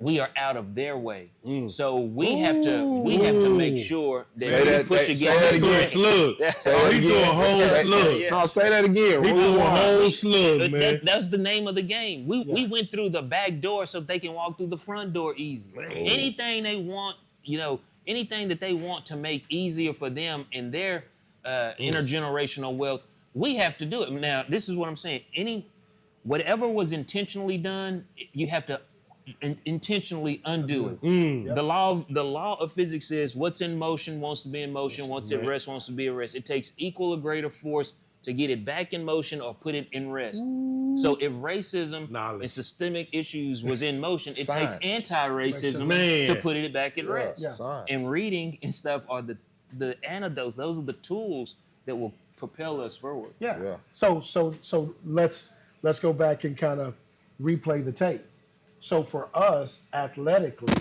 we are out of their way. So we have to make sure that we push against say that He doing again. slug. Say that He doing a again. whole slug. Yeah. No, say that again. He doing a whole slug, man. That's the name of the game. We went through the back door so they can walk through the front door easy. Anything they want, anything that they want to make easier for them and their intergenerational wealth, we have to do it. Now, this is what I'm saying. Whatever was intentionally done, you have to intentionally undo it. The law of physics says what's in motion wants to be in motion, what's at rest wants to be at rest. It takes equal or greater force to get it back in motion or put it in rest. So if racism and systemic issues was in motion, it takes anti-racism to put it back at rest. And reading and stuff are the antidotes. Those are the tools that will propel us forward. Yeah. So let's go back and kind of replay the tape. So for us, athletically,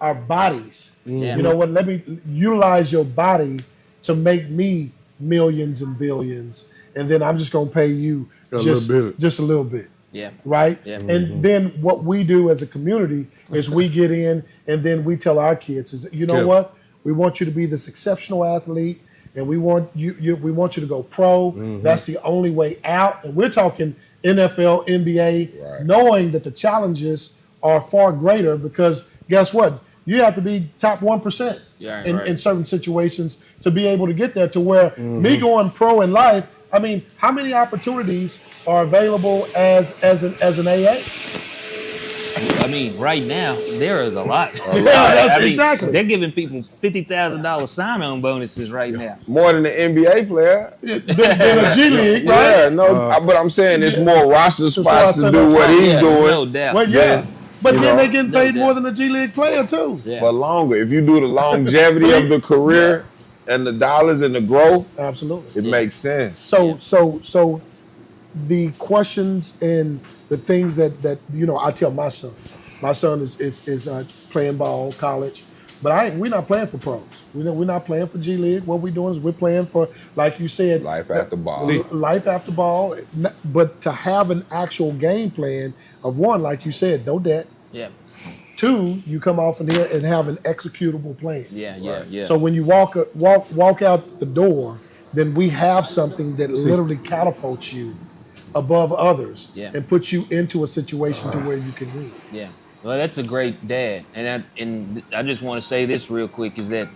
our bodies, you know what, let me utilize your body to make me millions and billions, and then I'm just going to pay you just a little bit. Yeah. Right? Yeah. And then what we do as a community is we get in and then we tell our kids, what? We want you to be this exceptional athlete, and we want we want you to go pro. That's the only way out. And we're talking NFL, NBA, knowing that the challenges are far greater because guess what? You have to be top 1% in certain situations to be able to get there to where me going pro in life, I mean, how many opportunities are available as an AA? I mean, right now, there is a lot. Exactly. They're giving people $50,000 sign-on bonuses right now. More than an NBA player. Than a G League, right? Yeah, but I'm saying there's more roster spots to do what he's doing. No doubt. Well, but then they getting paid no more doubt. than a G League player too. Yeah. For longer. If you do the longevity of the career and the dollars and the growth, Absolutely. it makes sense. So the questions and the things that I tell my son. My son is playing ball, college, but we're not playing for pros. We're not playing for G League. What we're doing is we're playing for, like you said, Life after ball. Life after ball. But to have an actual game plan of one, like you said, no debt. Yeah. Two, you come off in here and have an executable plan. Yeah. So when you walk out the door, then we have something that literally catapults you above others and puts you into a situation to where you can win. Yeah. Well, that's a great dad, and I just want to say this real quick is that,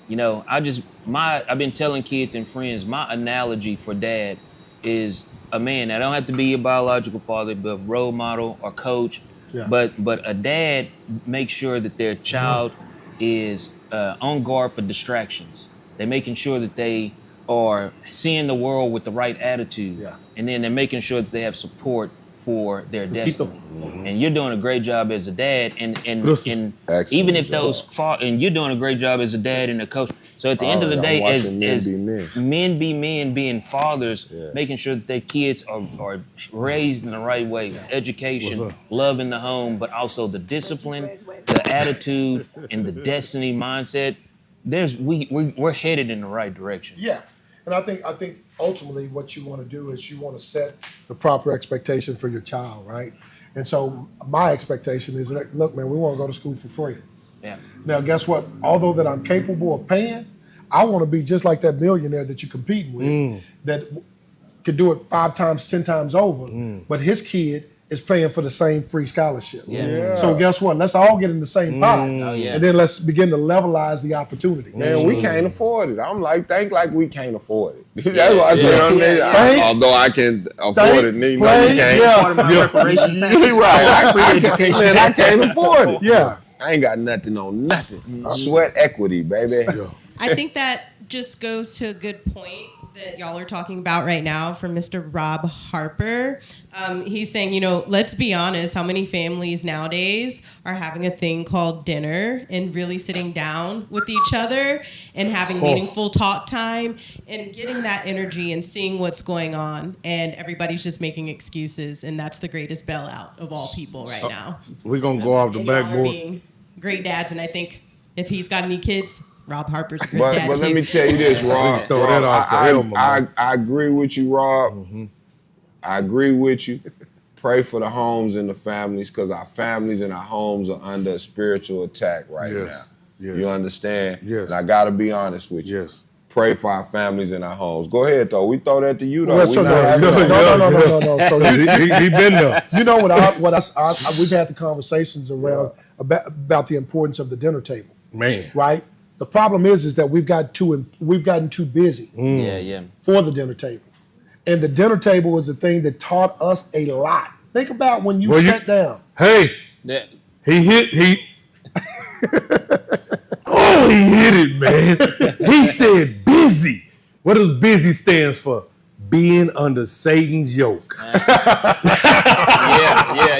I've been telling kids and friends, my analogy for dad is a man. I don't have to be a biological father, but role model or coach. Yeah. But a dad makes sure that their child is on guard for distractions. They're making sure that they are seeing the world with the right attitude. Yeah. And then they're making sure that they have support for their destiny. And you're doing a great job as a dad, and Excellent even if job. those and you're doing a great job as a dad and a coach. So at the end of the I'm day, as watching men be men being fathers, making sure that their kids are raised in the right way, education, love in the home, but also the discipline, the attitude, and the destiny mindset. We're headed in the right direction. Yeah, and I think ultimately what you want to do is you want to set the proper expectation for your child, right? And so my expectation is that, look, man, we want to go to school for free. Yeah. Now, guess what? Although that I'm capable of paying, I want to be just like that millionaire that you're competing with that could do it 5 times, 10 times over, but his kid is paying for the same free scholarship. Yeah. So guess what? Let's all get in the same pot, and then let's begin to levelize the opportunity. Man, we can't afford it. I'm like, think like we can't afford it. That's what I said. Although I can afford it, we can't. Part of my preparation. I can't afford it. Yeah. I ain't got nothing on nothing. Sweat equity, baby. I think that just goes to a good point that y'all are talking about right now from Mr. Rob Harper. He's saying, let's be honest, how many families nowadays are having a thing called dinner and really sitting down with each other and having meaningful talk time and getting that energy and seeing what's going on, and everybody's just making excuses, and that's the greatest bailout of all people right now. We're going to go off the And y'all are backboard. being great dads, and I think if he's got any kids, Rob Harper's a great dad But too. let me tell you this, Rob. Throw that off to Elmer, man. I agree with you, Rob. I agree with you. Pray for the homes and the families, because our families and our homes are under a spiritual attack right now. Yes. You understand? Yes. And I got to be honest with you. Yes. Pray for our families and our homes. Go ahead, though. We throw that to you, though. Well, so no. So he been there. you know we've had the conversations around about the importance of the dinner table, Man. right? The problem is that we've gotten too busy for the dinner table, and the dinner table is the thing that taught us a lot. Think about when you sat down. Hey, he hit it, man. He said busy. What does busy stands for? Being under Satan's yoke.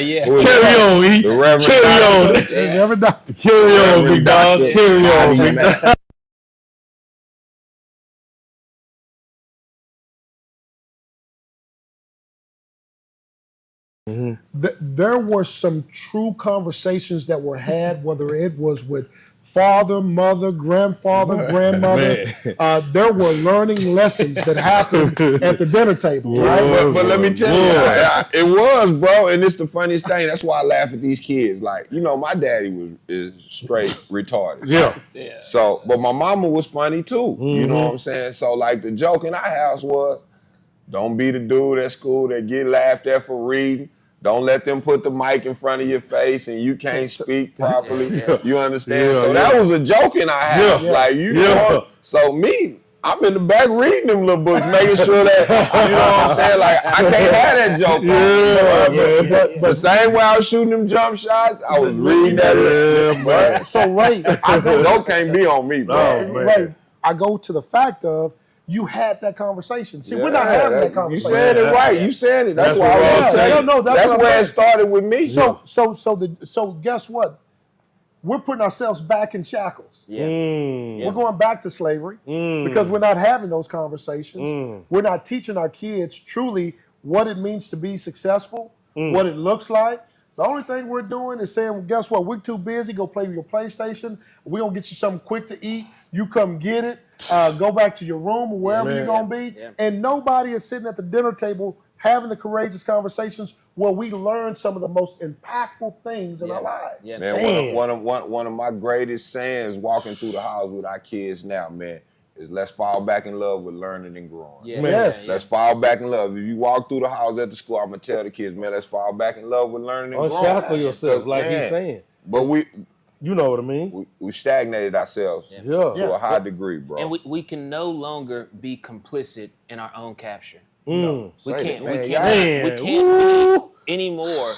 Yeah. Carry on, E. The Reverend Carry on. Never doctor. Carry on, big dog. Carry on, big dog. There were some true conversations that were had, whether it was with father, mother, grandfather, grandmother. There were learning lessons that happened at the dinner table, right? But let me tell you, it was, bro, and it's the funniest thing. That's why I laugh at these kids. Like, my daddy is straight retarded. Yeah. So, but my mama was funny too. You know what I'm saying? So, like, the joke in our house was, don't be the dude at school that get laughed at for reading. Don't let them put the mic in front of your face and you can't speak properly. You understand? So that was a joke in our house. Like, know. So me, I'm in the back reading them little books, making sure that, you know what I'm saying? Like, I can't have that joke. But the same way I was shooting them jump shots, I was reading that. So, right. The joke can't be on me, bro. Right. I go to the fact of, you had that conversation. See, we're not having that conversation. You said it right. You said it. That's why I was saying. That's where it started with me. So guess what? We're putting ourselves back in shackles. We're going back to slavery because we're not having those conversations. We're not teaching our kids truly what it means to be successful, what it looks like. The only thing we're doing is saying, well, guess what? We're too busy. Go play with your PlayStation. We're going to get you something quick to eat. You come get it. Go back to your room or wherever you're going to be. And nobody is sitting at the dinner table having the courageous conversations where we learn some of the most impactful things in our lives. Man, one of my greatest sayings walking through the house with our kids now, man, is let's fall back in love with learning and growing. Let's fall back in love. If you walk through the house at the school, I'm going to tell the kids, man, let's fall back in love with learning and growing. Unshackle yourself, like he's saying. But you know what I mean? We stagnated ourselves to a high degree, bro. And we can no longer be complicit in our own capture. No. We can't be anymore.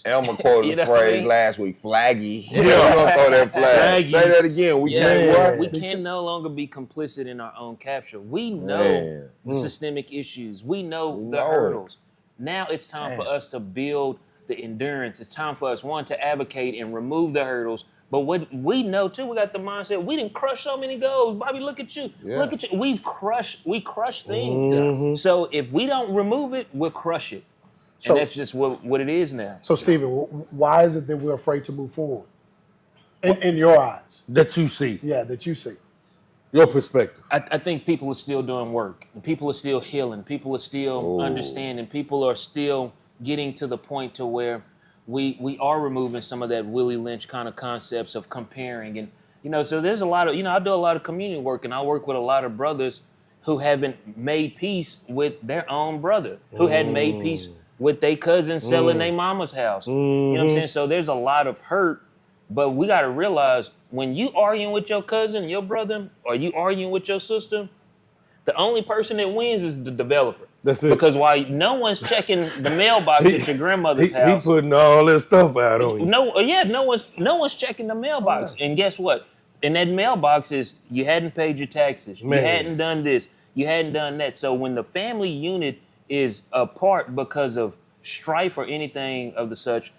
Elmer quoted the phrase last week, flaggy. We're gonna throw that flag. Say that again. We can no longer be complicit in our own capture. We know the systemic issues. We know the hurdles. Now it's time for us to build the endurance. It's time for us, one, to advocate and remove the hurdles. But what we know too, we got the mindset. We didn't crush so many goals. Bobby, look at you. Yeah. Look at you. We crush things. So if we don't remove it, we'll crush it. And So- that's just what it is now. So, Stephen, why is it that we're afraid to move forward? In your eyes, That you see, that you see. your perspective. I think people are still doing work. And people are still healing. People are still understanding. People are still getting to the point to where we are removing some of that Willie Lynch kind of concepts of comparing. And, so there's a lot of, I do a lot of community work, and I work with a lot of brothers who haven't made peace with their own brother, who hadn't made peace with their cousin selling their mama's house. You know what I'm saying? So there's a lot of hurt, but we got to realize when you arguing with your cousin, your brother, or you arguing with your sister, the only person that wins is the developer. That's it. Because while no one's checking the mailbox at your grandmother's house, He putting all this stuff out on you. no one's checking the mailbox. And guess what? In that mailbox is you hadn't paid your taxes, Man. you hadn't done this, you hadn't done that. So when the family unit is apart because of strife or anything of the such,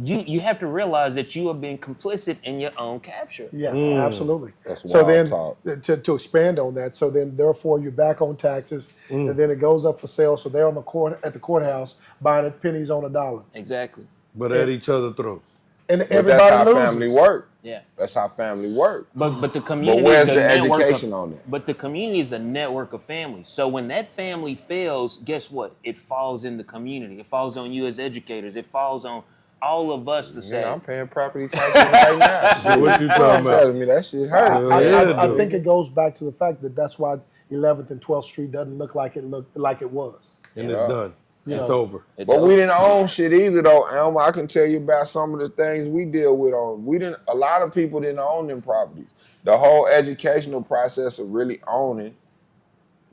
you have to realize that you are being complicit in your own capture. Yeah, absolutely. That's So wild then, talk. to expand on that, so then therefore you're back on taxes, and then it goes up for sale. So they're on the at the courthouse buying it pennies on a dollar, Exactly. But at each other's throats. and But everybody that's how loses. family work. Yeah. That's how family work. But the community where's is a the network education of, on that? But the community is a network of families. So when that family fails, guess what? It falls in the community. It falls on you as educators. It falls on all of us to say. Yeah, I'm paying property taxes right now. Shit, What you you talking about? telling me that shit hurt? I dude. think it goes back to the fact that that's why 11th and 12th Street doesn't look like it was. And it's done. It's know. over. It's But over. we didn't own shit either, though, Elma. I can tell you about some of the things we deal with on. A lot of people didn't own them properties. The whole educational process of really owning,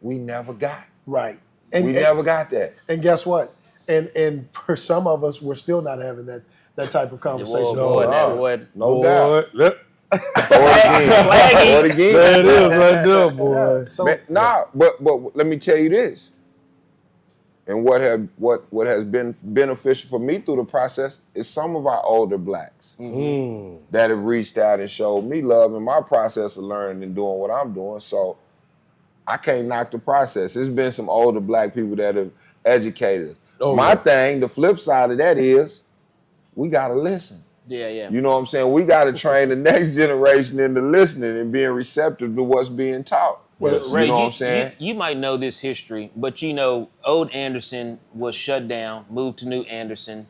we never got. Right. We never got that. And guess what? And for some of us, we're still not having that type of conversation. Boy, no. what? No doubt. Boy, that- Or again. There it is right there, boy. Yeah, so, Man, nah, but let me tell you this. And what has been beneficial for me through the process is some of our older blacks that have reached out and showed me love in my process of learning and doing what I'm doing. So I can't knock the process. It's been some older black people that have educated us. My thing, the flip side of that is we gotta listen. Yeah. You know what I'm saying? We gotta train the next generation into listening and being receptive to what's being taught. So, Ray, you know what I'm saying? You might know this history, but Old Anderson was shut down, moved to New Anderson.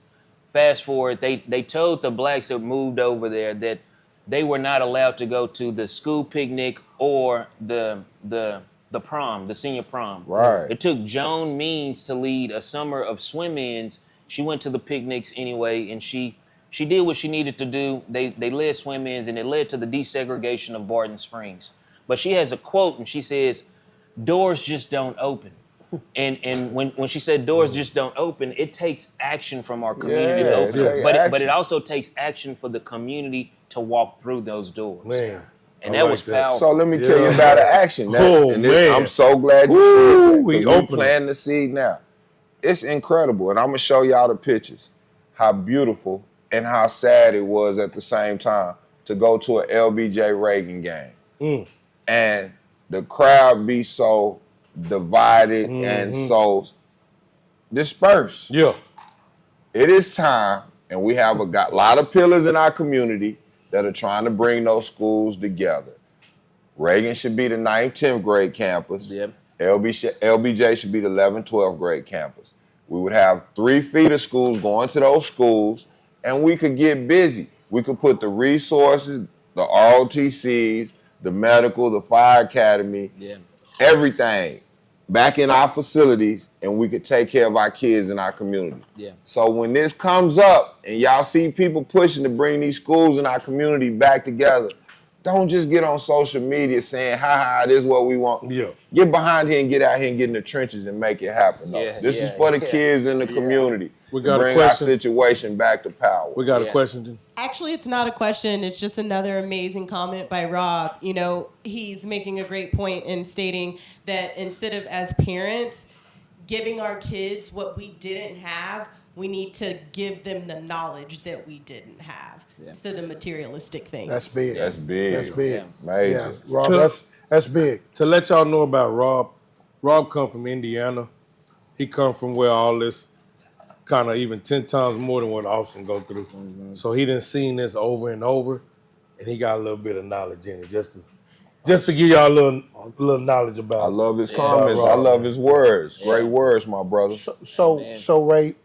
Fast forward, they told the blacks that moved over there that they were not allowed to go to the school picnic or the prom, the senior prom. Right. It took Joan Means to lead a summer of swim-ins. She went to the picnics anyway, and she did what she needed to do. They led swim-ins, and it led to the desegregation of Barton Springs. But she has a quote, and she says, "Doors just don't open." And when she said doors just don't open, it takes action from our community to open. But it also takes action for the community to walk through those doors. Man. And I that like was that. powerful. So let me tell you about the action. Man. I'm so glad you Woo, said that. we 'Cause open it. planting the seed now. It's incredible. And I'm going to show y'all the pictures. How beautiful and how sad it was at the same time to go to an LBJ Reagan game. And the crowd be so divided and so dispersed. Yeah. It is time, and we have a lot of pillars in our community that are trying to bring those schools together. Reagan should be the 9th, 10th grade campus. Yep. LBJ should be the 11th, 12th grade campus. We would have 3 feeder schools going to those schools, and we could get busy. We could put the resources, the ROTCs, the medical, the fire academy, everything back in our facilities, and we could take care of our kids in our community. Yeah. So when this comes up and y'all see people pushing to bring these schools in our community back together, don't just get on social media saying, this is what we want. Yeah. Get behind here and get out here and get in the trenches and make it happen. Though. This is for the kids in the community. We got to a bring our question. situation back to power. We got a question. Actually, it's not a question. It's just another amazing comment by Rob. He's making a great point in stating that instead of as parents giving our kids what we didn't have, we need to give them the knowledge that we didn't have instead of materialistic things. That's big. That's big. That's big. Major. Yeah, Rob, that's big. To let y'all know about Rob come from Indiana. He come from where all this kind of even 10 times more than what Austin go through. So he done seen this over and over, and he got a little bit of knowledge in it just to give y'all a little knowledge about it. I love his comments. I love his words. Great words, my brother. So Ray,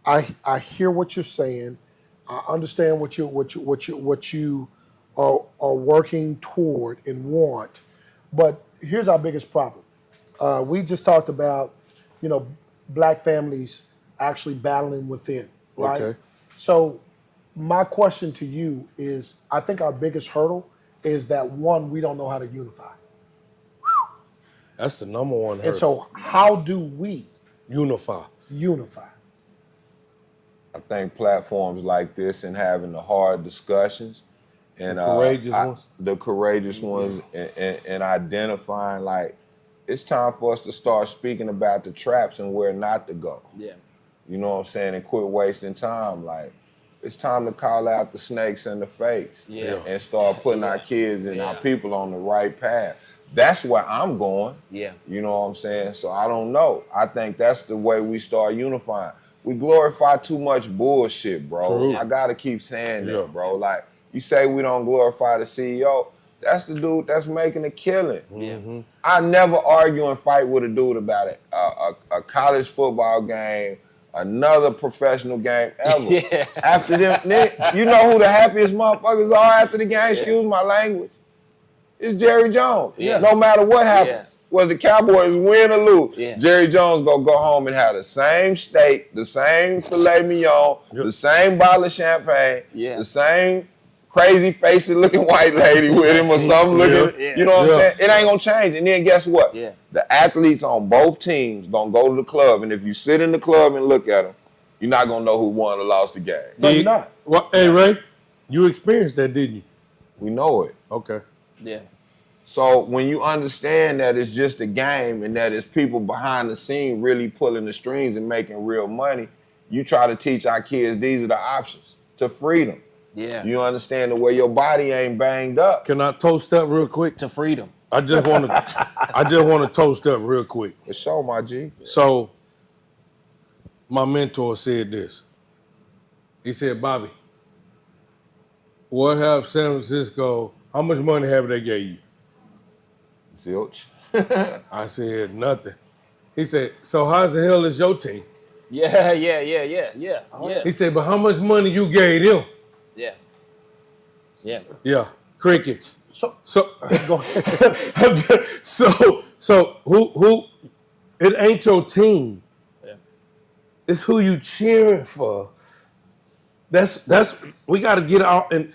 I hear what you're saying. I understand what you are working toward and want. But here's our biggest problem. We just talked about, black families actually battling within, right? Okay. So my question to you is, I think our biggest hurdle is that, one, we don't know how to unify. That's the number one hurdle. And so how do we unify? I think platforms like this and having the hard discussions and the courageous ones and identifying, like, it's time for us to start speaking about the traps and where not to go. Yeah. You know what I'm saying? And quit wasting time. Like, it's time to call out the snakes and the fakes and start putting our kids and our people on the right path. That's where I'm going. Yeah. You know what I'm saying? So I don't know. I think that's the way we start unifying. We glorify too much bullshit, bro. True. I gotta keep saying that, bro. Like, you say we don't glorify the CEO. That's the dude that's making a killing. Yeah. I never argue and fight with a dude about it. A college football game, another professional game ever. Yeah. After them, you know who the happiest motherfuckers are after the game? Excuse my language. It's Jerry Jones. Yeah. No matter what happens, whether the Cowboys win or lose, Jerry Jones gonna go home and have the same steak, the same filet mignon, the same bottle of champagne, the same crazy faced looking white lady with him or something looking, you know what I'm saying? It ain't gonna change. And then guess what? The athletes on both teams gonna go to the club, and if you sit in the club and look at them, you're not gonna know who won or lost the game. No, you're not. Well, hey, Ray, you experienced that, didn't you? We know it. Okay. Yeah. So when you understand that it's just a game and that it's people behind the scene really pulling the strings and making real money, you try to teach our kids these are the options to freedom. Yeah. You understand the way your body ain't banged up. Can I toast up real quick? To freedom. I just want to toast up real quick. For sure, my G. So my mentor said this. He said, Bobby, what have San Francisco, how much money have they gave you? Zilch. I said, nothing. He said, so how the hell is your team? Yeah. He said, but how much money you gave them? Yeah. Yeah. Yeah, crickets. So go ahead. So who? It ain't your team. Yeah. It's who you cheering for. That's we got to get out. And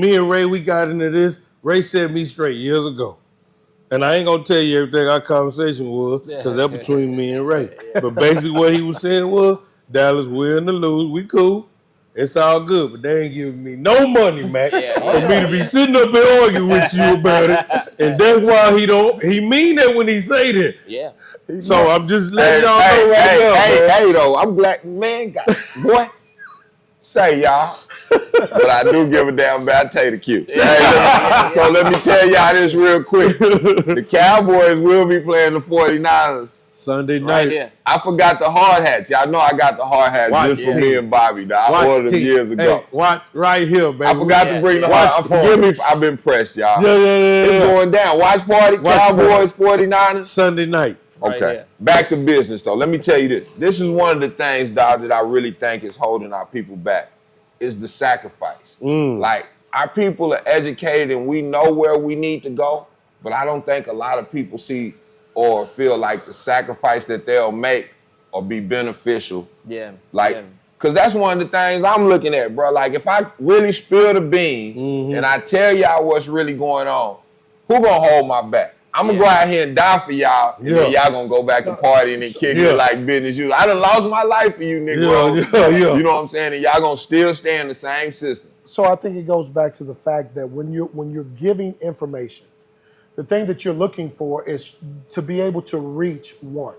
me and Ray, we got into this. Ray set me straight years ago, and I ain't gonna tell you everything our conversation was because that's between me and Ray. But basically, what he was saying was Dallas win or lose, we cool. It's all good, but they ain't giving me no money, Mac, for me to be sitting up and arguing with you about it. And that's why he mean that when he say that. Yeah. So I'm just letting y'all know right now. Hey, though, I'm glad, man, boy, say y'all, but I do give a damn about Tater Q. So let me tell y'all this real quick. The Cowboys will be playing the 49ers Sunday night. Right here. I forgot the hard hats. Y'all know I got the hard hats just for me and Bobby. Dog. I ordered them years ago. Hey, watch right here, baby. I forgot to bring the hard. Forgive me, I've been pressed, y'all. Yeah. It's going down. Watch party, Cowboys, 49ers. Sunday night. Okay, Right, back to business though. Let me tell you this. This is one of the things, dog, that I really think is holding our people back, is the sacrifice. Like, our people are educated and we know where we need to go, but I don't think a lot of people see or feel like the sacrifice that they'll make or be beneficial. Yeah. Like, because that's one of the things I'm looking at, bro. Like, if I really spill the beans and I tell y'all what's really going on, who gonna hold my back? I'm gonna go out here and die for y'all, and then y'all gonna go back to partying and kicking it like business usual. I done lost my life for you, nigga. You know what I'm saying? And y'all gonna still stay in the same system. So I think it goes back to the fact that when you're giving information, the thing that you're looking for is to be able to reach one.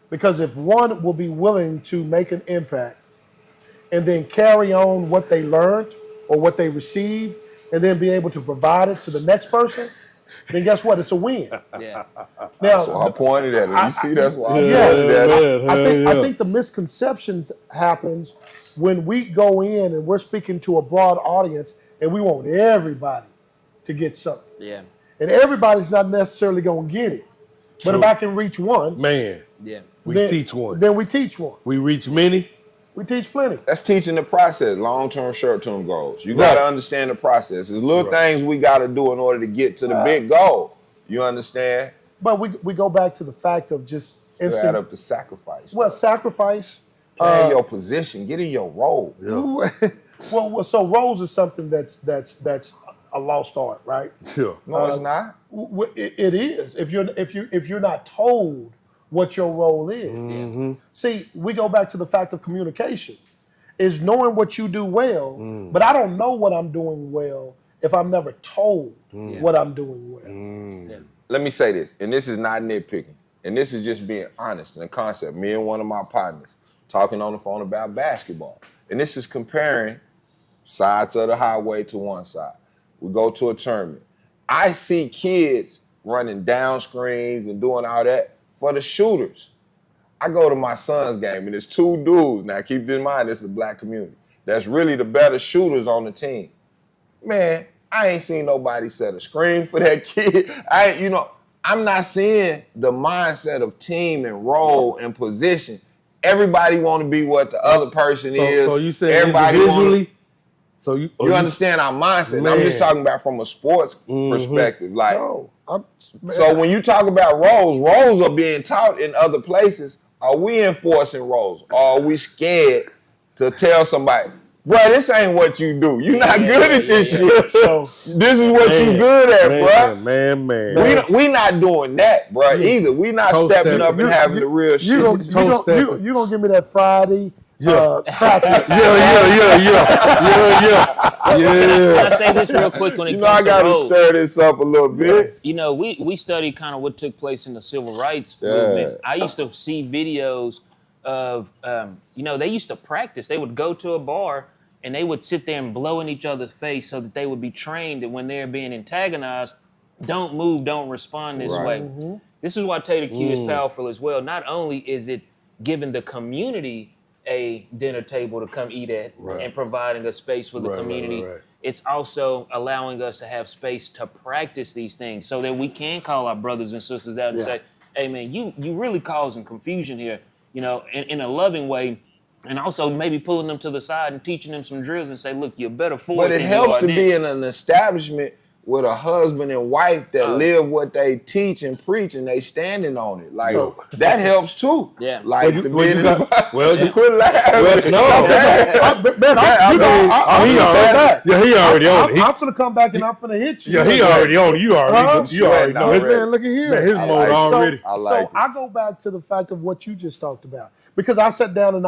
Because if one will be willing to make an impact and then carry on what they learned or what they received and then be able to provide it to the next person, then guess what? It's a win. Yeah. Now, So I pointed at it. You see, that's why I yeah, pointed at it. I think the misconceptions happens when we go in and we're speaking to a broad audience and we want everybody to get something. Yeah. And everybody's not necessarily going to get it. But if I can reach one, Man, Yeah. we teach one. Then we teach one. We reach many. We teach plenty. That's teaching the process, long-term, short-term goals. You got to understand the process. There's little things we got to do in order to get to the big goal. You understand? But we go back to the fact of just Still add up the sacrifice. Well, sacrifice. Play in your position. Get in your role. Yeah. well, so roles is something that's a lost art, right? Sure. No, it's not. It is. If you're not told what your role is. See, we go back to the fact of communication. Is knowing what you do well, but I don't know what I'm doing well if I'm never told what I'm doing well. Yeah. Let me say this, and this is not nitpicking, and this is just being honest in the concept. Me and one of my partners talking on the phone about basketball, and this is comparing sides of the highway to one side. We go to a tournament. I see kids running down screens and doing all that for the shooters. I go to my son's game, and there's two dudes. Now, keep in mind, this is a black community. That's really the better shooters on the team. Man, I ain't seen nobody set a screen for that kid. I'm not seeing the mindset of team and role and position. Everybody want to be what the other person is. So you say everybody individually? You understand our mindset. Man. I'm just talking about from a sports perspective. Like, No, so when you talk about roles are being taught in other places. Are we enforcing roles? Or are we scared to tell somebody, bro, this ain't what you do. You're not good at this shit. So this is what you good at, bro. Man. We not doing that, bro, either. We not stepping up and having the real shit. You gonna give me that Friday crack? Can I say this real quick when it comes I got to to roles? stir this up a little bit. You know, we studied kind of what took place in the civil rights movement. I used to see videos of, they used to practice. They would go to a bar and they would sit there and blow in each other's face so that they would be trained that when they're being antagonized, don't move, don't respond this way. This is why Tater Q is powerful as well. Not only is it giving the community a dinner table to come eat at and providing a space for the community, it's also allowing us to have space to practice these things so that we can call our brothers and sisters out and say, hey man, you really causing confusion here, in a loving way, and also maybe pulling them to the side and teaching them some drills and say, look, you're better for it. But it helps to be in an establishment with a husband and wife that live what they teach and preach, and they standing on it. Like, that helps too. Yeah. Like, you quit Well, laughing. no. He already on it. I'm gonna come back and I'm gonna hit you. Yeah, he already on it. You already know. Man, look at here. Man, his mode already. So I go back to the fact of what you just talked about, because I sat down and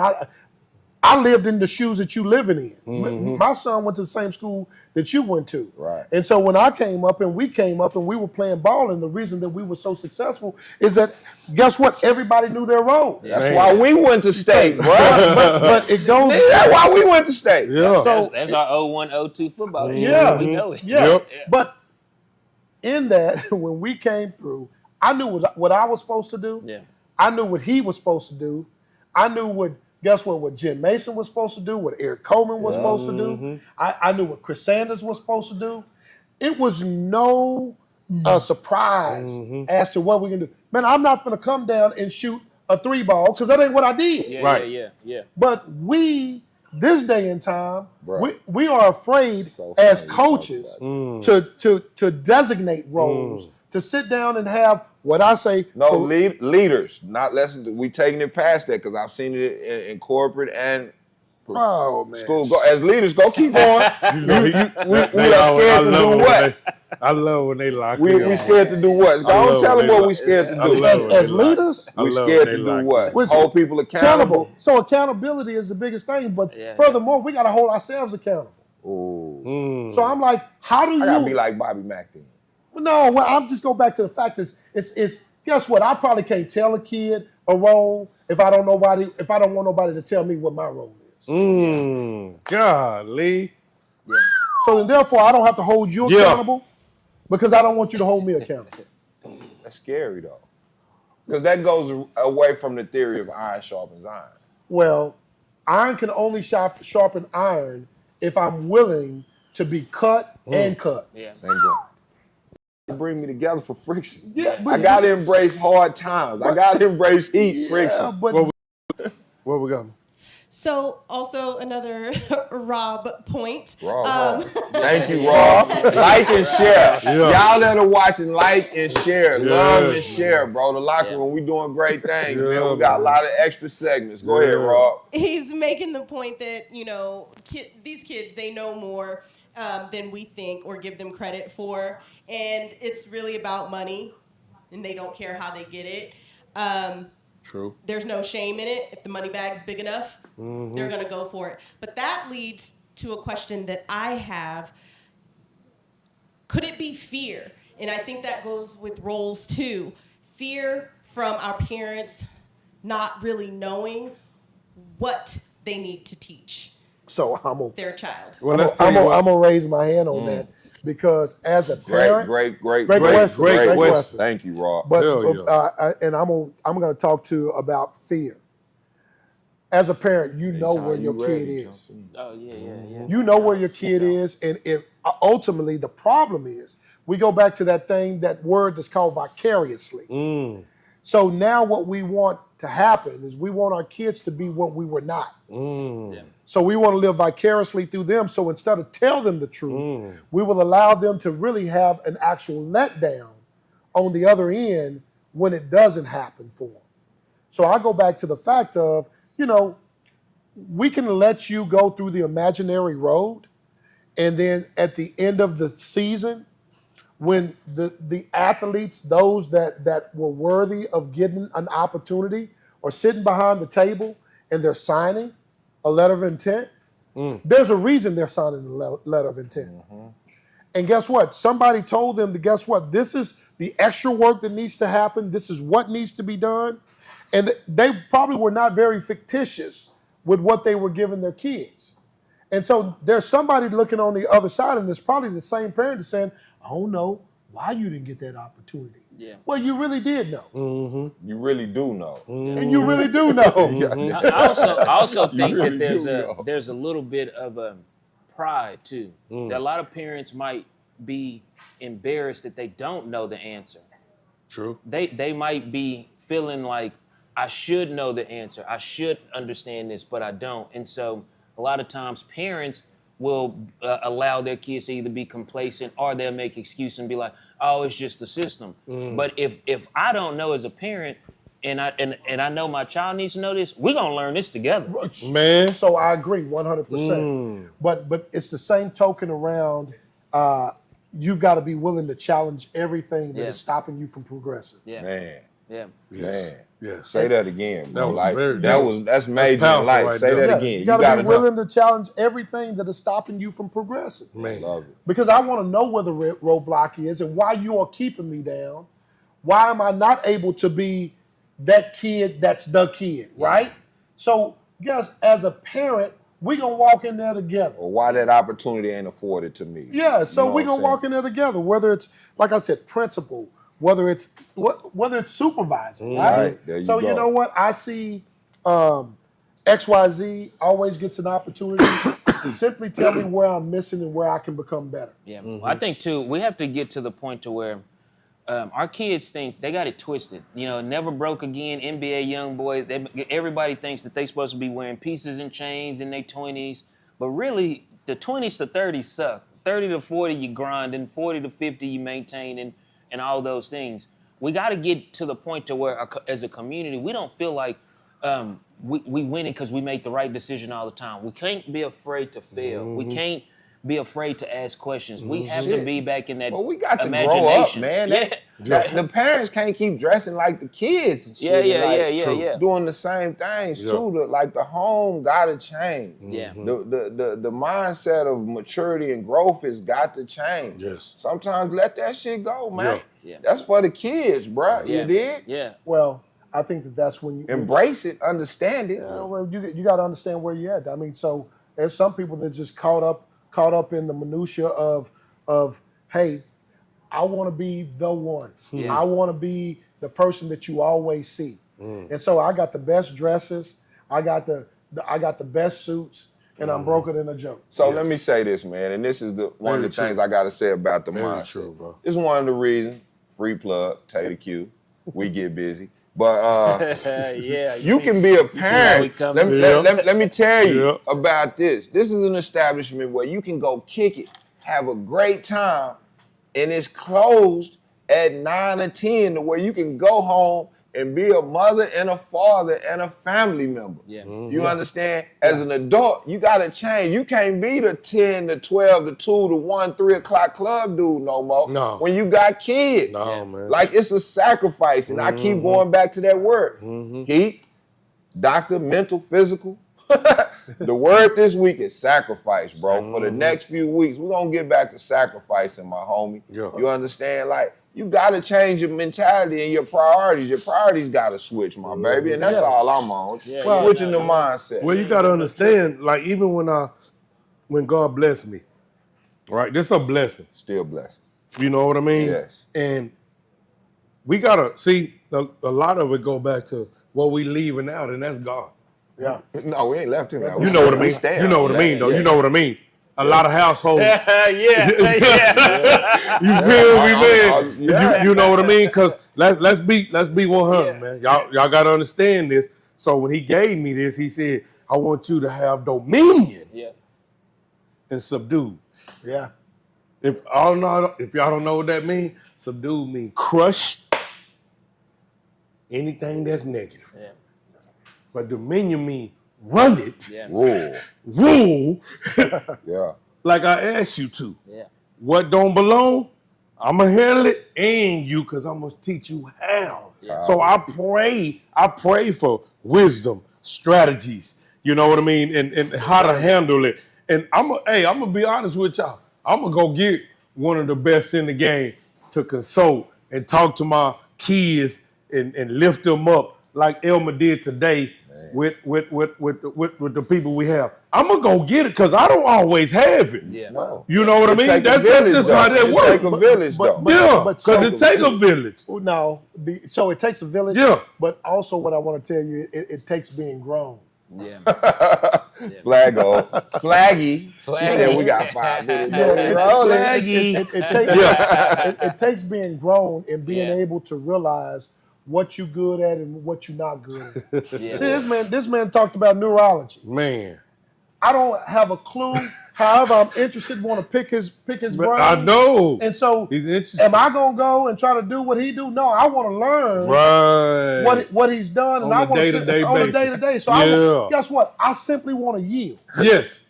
I lived in the shoes that you living in. My son went to the same school that you went to. Right. And so when I came up and we were playing ball, and the reason that we were so successful is that, guess what? Everybody knew their role. That's why we went to state, bro. but it goes. That's why we went to state. Yeah. So That's our 01-02 football team. Yeah. We know it. Yeah. Yep. But in that, when we came through, I knew what I was supposed to do. Yeah. I knew what he was supposed to do. I knew what Jim Mason was supposed to do, what Eric Coleman was supposed to do. I knew what Chris Sanders was supposed to do. It was no surprise as to what we're going to do. Man, I'm not going to come down and shoot a 3-ball because that ain't what I did. Yeah. But this day and time, Bro. we are afraid as coaches to designate roles, to sit down and have what I say. No, leaders, not lessons. We taking it past that because I've seen it in corporate and school. As leaders, go keep going. We are scared to do what? I love when they lock We scared to do what? Don't tell them what we scared to do. As leaders, We scared to do what? Hold people accountable. So accountability is the biggest thing. But furthermore, we got to hold ourselves accountable. Ooh. So I'm like, how do I gotta you be like Bobby Mack then. No, I'm just going back to the fact is guess what? I probably can't tell a kid a role if I don't want nobody to tell me what my role is. Golly. Yeah. So then therefore I don't have to hold you accountable because I don't want you to hold me accountable. That's scary though. Because that goes away from the theory of iron sharpens iron. Well, iron can only sharpen iron if I'm willing to be cut and cut. Yeah. Bring me together for friction. Yeah, I gotta embrace hard times. I gotta embrace heat, friction. But Where we going? So also another Rob point. Rob. Thank you, Rob. Like and share. Y'all that are watching, like and share. Love and share, bro. The locker room, we doing great things, man. We got a lot of extra segments. Go ahead, Rob. He's making the point that, these kids, they know more than we think or give them credit for. And it's really about money, and they don't care how they get it. True. There's no shame in it. If the money bag's big enough, they're going to go for it. But that leads to a question that I have. Could it be fear? And I think that goes with roles too. Fear from our parents not really knowing what they need to teach their child. Well, I'm gonna raise my hand on that because as a parent, great question. Thank you, Rob. But and I'm gonna talk about fear. As a parent, you know where your kid is. Oh yeah. You know where your kid is, and if ultimately the problem is, we go back to that word that's called vicariously. So now what we want to happen is we want our kids to be what we were not. So we want to live vicariously through them. So instead of tell them the truth, we will allow them to really have an actual letdown on the other end when it doesn't happen for them. So I go back to the fact of, we can let you go through the imaginary road, and then at the end of the season, when the athletes, those that were worthy of getting an opportunity, are sitting behind the table and they're signing a letter of intent, there's a reason they're signing the letter of intent. And guess what? Somebody told them to, guess what? This is the extra work that needs to happen. This is what needs to be done. And they probably were not very fictitious with what they were giving their kids. And so there's somebody looking on the other side, and it's probably the same parent that's saying, I don't know why you didn't get that opportunity. Yeah. Well, you really did know. You really do know. And you really do know. I also think really that there's a little bit of pride too. That a lot of parents might be embarrassed that they don't know the answer. True. They might be feeling like, I should know the answer. I should understand this, but I don't. And so a lot of times parents will allow their kids to either be complacent or they'll make excuses and be like, oh, it's just the system. But if I don't know as a parent and I know my child needs to know this, we're gonna learn this together. Man. So I agree 100%. But it's the same token around you've got to be willing to challenge everything that is stopping you from progressing. Yeah. Man. Yeah. Man. Yes. Say that again, bro. That's major in life. Right Say there. that again. You got to be willing to challenge everything that is stopping you from progressing. Man. Love it. Because I want to know where the roadblock is and why you are keeping me down. Why am I not able to be that kid that's the kid, right? So, guys, as a parent, we're going to walk in there together. Or why that opportunity ain't afforded to me. Yeah, so we're going to walk in there together, whether it's, like I said, principal, whether it's supervisor, right? There you so go. You know what? I see XYZ always gets an opportunity to simply tell me where I'm missing and where I can become better. Yeah. I think too, we have to get to the point to where our kids think they got it twisted. Never broke again, NBA young boy. Everybody thinks that they're supposed to be wearing pieces and chains in their 20s, but really the 20s to 30s suck. 30 to 40 you grind, and 40 to 50 you maintain, and all those things. We got to get to the point to where, as a community, we don't feel like we winning because we make the right decision all the time. We can't be afraid to fail. We can't be afraid to ask questions. We have to be back in that we got to imagination. grow up, man. The parents can't keep dressing like the kids and shit. Yeah. Doing the same things too. The home gotta change. Yeah. The mindset of maturity and growth has got to change. Yes. Sometimes let that shit go, man. Yeah. That's for the kids, bro. Yeah. You did? Yeah. Well, I think that's when you embrace it, understand it. well, you got to understand where you're at. I mean, so there's some people that just caught up in the minutia of hey, I want to be the one. Yeah. I want to be the person that you always see. And so I got the best dresses. I got the best suits, and I'm broker than a joke. So let me say this, man, and this is one of the things I got to say about the mindset. True, bro. It's one of the reasons, free plug, Tater Q, we get busy. But you can be a parent. Let me tell you about this. This is an establishment where you can go kick it, have a great time, and it's closed at 9 or 10 to where you can go home and be a mother and a father and a family member. Yeah. You understand? As an adult, you got to change. You can't be the 10, the 12, the 2, the 1, 3 o'clock club dude no more. No. When you got kids. No, man. Like, it's a sacrifice. And I keep going back to that word. Heat, doctor, mental, physical. The word this week is sacrifice, bro. For the next few weeks, we're going to get back to sacrificing, my homie. Yeah. You understand? Like, you got to change your mentality and your priorities. Your priorities got to switch, my baby. And that's all I'm on. Switching the mindset. Well, you got to understand, like, even when God blessed me, right? This is a blessing. Still blessed. You know what I mean? Yes. And we got to see a lot of it go back to what we leaving out, and that's God. Yeah. No, we ain't left him out. You know what I mean? You know what I mean, though. You know what I mean? A lot of households. You feel me, man? You know what I mean? Because let's be 100, man. Y'all got to understand this. So when he gave me this, he said, I want you to have dominion and subdue. Yeah. If y'all don't know what that means, subdue means crush anything that's negative. Yeah. But dominion means run it, rule, like I asked you to. Yeah. What don't belong, I'm going to handle it and you, because I'm going to teach you how. Yeah. So I pray for wisdom, strategies, you know what I mean, and how to handle it. And I'm going to be honest with y'all. I'm going to go get one of the best in the game to consult and talk to my kids and lift them up like Elmer did today with the people we have. I'm going to go get it because I don't always have it. Yeah. No. You know what I mean? That's just how that works. It take a village, though. Because it take a village. No, so it takes a village. Yeah. But also, what I want to tell you, it takes being grown. Yeah. Flaggy. She said we got 5 minutes. It takes being grown and being able to realize what you good at and what you're not good at. See, this man talked about neurology. Man. I don't have a clue. However, I'm interested, want to pick his brain. I know. And so, he's interested. Am I gonna go and try to do what he do? No, I want to learn what he's done, and I want to on a day-to-day. So guess what? I simply want to yield. Yes.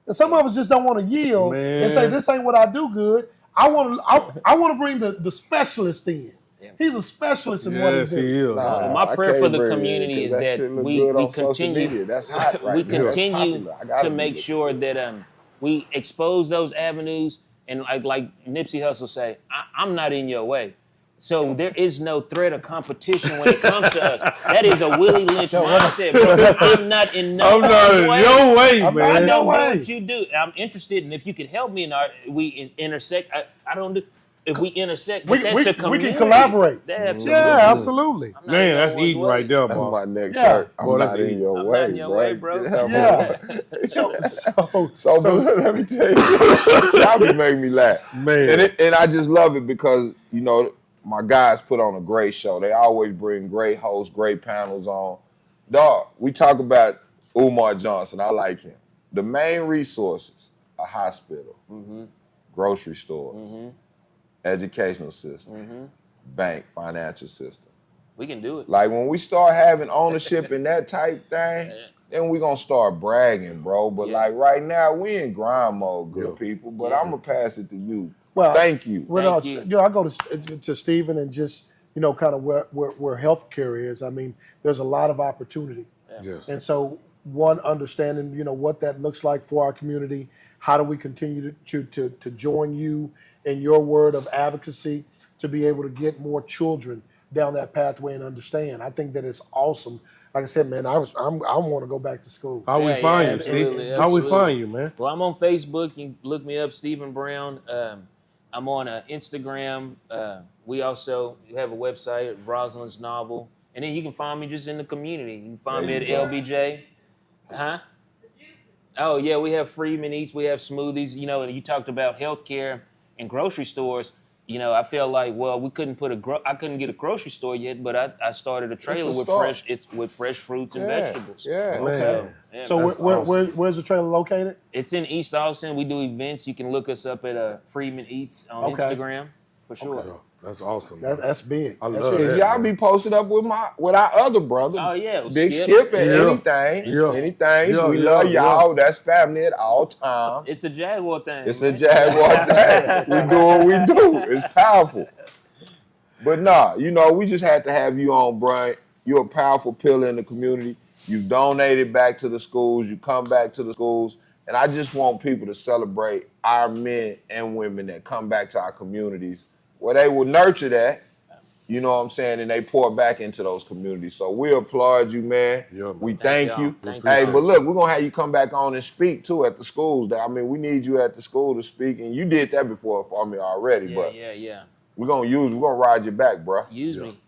And some of us just don't want to yield and say this ain't what I do good. I want to bring the specialist in. He's a specialist in what he does. Yes, he is. My prayer for the community is that we continue. That's hot right we continue to make sure that we expose those avenues, and like Nipsey Hussle say, I'm not in your way. So there is no threat of competition when it comes to us. That is a Willie Lynch mindset, bro. I'm not in your way, man. I don't know what you do. I'm interested in if you can help me in we intersect. I don't do. If we intersect, that's a community. We can collaborate. Absolutely. Yeah, absolutely. Man, that's eating right there, bro. That's my next shirt. I'm not in your way, bro. Yeah. So let me tell you, y'all be making me laugh. Man. And I just love it because, you know, my guys put on a great show. They always bring great hosts, great panels on. Dog, we talk about Umar Johnson. I like him. The main resources, a hospital, grocery stores, educational system, bank, financial system. We can do it. Like when we start having ownership in that type thing, then we gonna start bragging, bro. But like right now, we in grind mode, good people. But I'm gonna pass it to you. Well, thank you. Well, you know, I go to Stephen and just kind of where healthcare is. I mean, there's a lot of opportunity. Yes. And so one understanding, what that looks like for our community. How do we continue to join you in your word of advocacy to be able to get more children down that pathway and understand. I think that it's awesome. Like I said, man, I want to go back to school. How we find you, absolutely, Steve? How we absolutely. find you, man? Well, I'm on Facebook. You can look me up, Stephen Brown. I'm on Instagram. We also have a website, Rosalind's Novel. And then you can find me just in the community. You can find me at LBJ. Huh? Oh, yeah, we have Freeman Eats. We have smoothies. You know, and you talked about healthcare and grocery stores. You know, I felt like, well, we couldn't I couldn't get a grocery store yet, but I started a trailer with fresh fruits and vegetables. Yeah. Man. So That's where's the trailer located? It's in East Austin. We do events. You can look us up at Freeman Eats on Okay. Instagram for sure. Oh, that's awesome. That's big. I That's love big. that. Y'all be posted up with our other brother. Oh yeah, Big Skip. Skip and Yeah. anything. Yeah. Anything. Yeah, We yeah, love y'all. That's family at all times. It's a Jaguar thing. It's man. a Jaguar thing. We do what we do. It's powerful. But nah, you know, we just had to have you on, Brian. You're a powerful pillar in the community. You've donated back to the schools. You come back to the schools. And I just want people to celebrate our men and women that come back to our communities where they will nurture that, you know what I'm saying, and they pour back into those communities. So we applaud you, man. Yeah, man. We thank you. Thank Hey, you. but look, we're going to have you come back on and speak, too, at the schools. I mean, we need you at the school to speak. And you did that before for me already, but Yeah. we're going to ride your back, bro. Use me.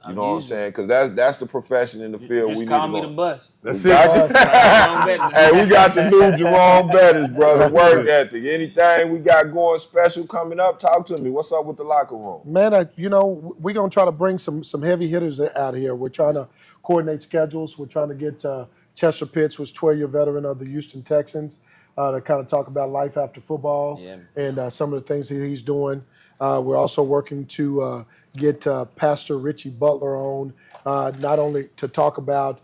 You know what I'm saying? Because that's the profession in the field. Just we call need me to the go. bus. That's We it. got you. Hey, we got the new Jerome Bettis, brother. Work ethic. Anything we got going special coming up, talk to me. What's up with the locker room? Man, we're going to try to bring some heavy hitters out here. We're trying to coordinate schedules. We're trying to get Chester Pitts, who's 12-year veteran of the Houston Texans, to kind of talk about life after football and some of the things that he's doing. We're also working to get Pastor Richie Butler on, not only to talk about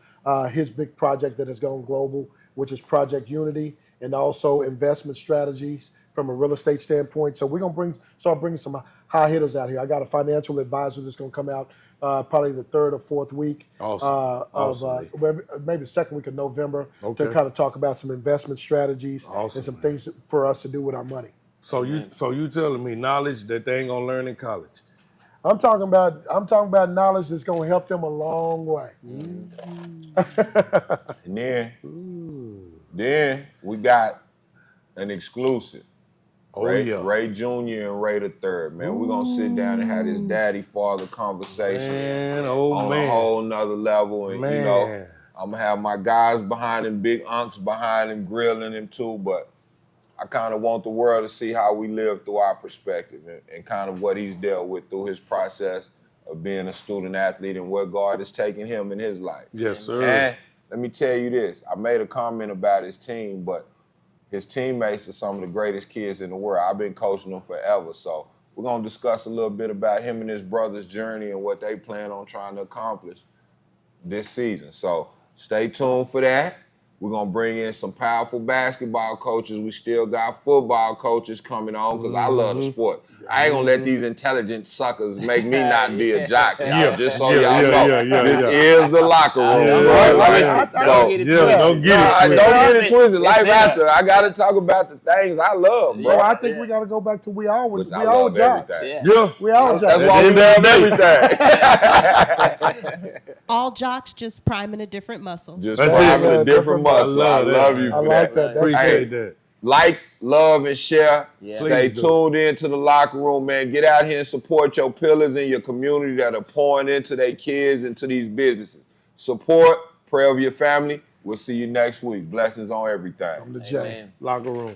his big project that has gone global, which is Project Unity, and also investment strategies from a real estate standpoint. So we're going to start bringing some high hitters out here. I got a financial advisor that's going to come out probably the third or fourth week Awesome. maybe the second week of November Okay. to kind of talk about some investment strategies Awesome, and some man. things for us to do with our money. So you telling me knowledge that they ain't gonna learn in college? I'm talking about knowledge that's going to help them a long way. And then we got an exclusive. Ray Jr. and Ray the Third, man. We're gonna sit down and have this daddy-father conversation on a whole nother level. And you know, I'm gonna have my guys behind him, big unks behind him, grilling him too. But I kind of want the world to see how we live through our perspective and kind of what he's dealt with through his process of being a student athlete and what God has taken him in his life. Yes, sir. And let me tell you this, I made a comment about his team, but his teammates are some of the greatest kids in the world. I've been coaching them forever. So we're going to discuss a little bit about him and his brother's journey and what they plan on trying to accomplish this season. So stay tuned for that. We're going to bring in some powerful basketball coaches. We still got football coaches coming on because I love the sport. I ain't going to let these intelligent suckers make me not be a jock. Just so y'all know. This is the locker room. Don't get it twisted. Life after. I got to talk about the things I love, bro. So I think we got to go back to we all Which I love jocks. everything. We all jocks. That's why we love everything. All jocks just priming a different muscle. Just That's priming it. a different muscle. I love you I for like that. that. Appreciate that. Like, love, and share. Yeah. Stay Please do. tuned into the locker room, man. Get out here and support your pillars in your community that are pouring into their kids, into these businesses. Support, pray over your family. We'll see you next week. Blessings on everything. I'm the J. Amen. Locker room.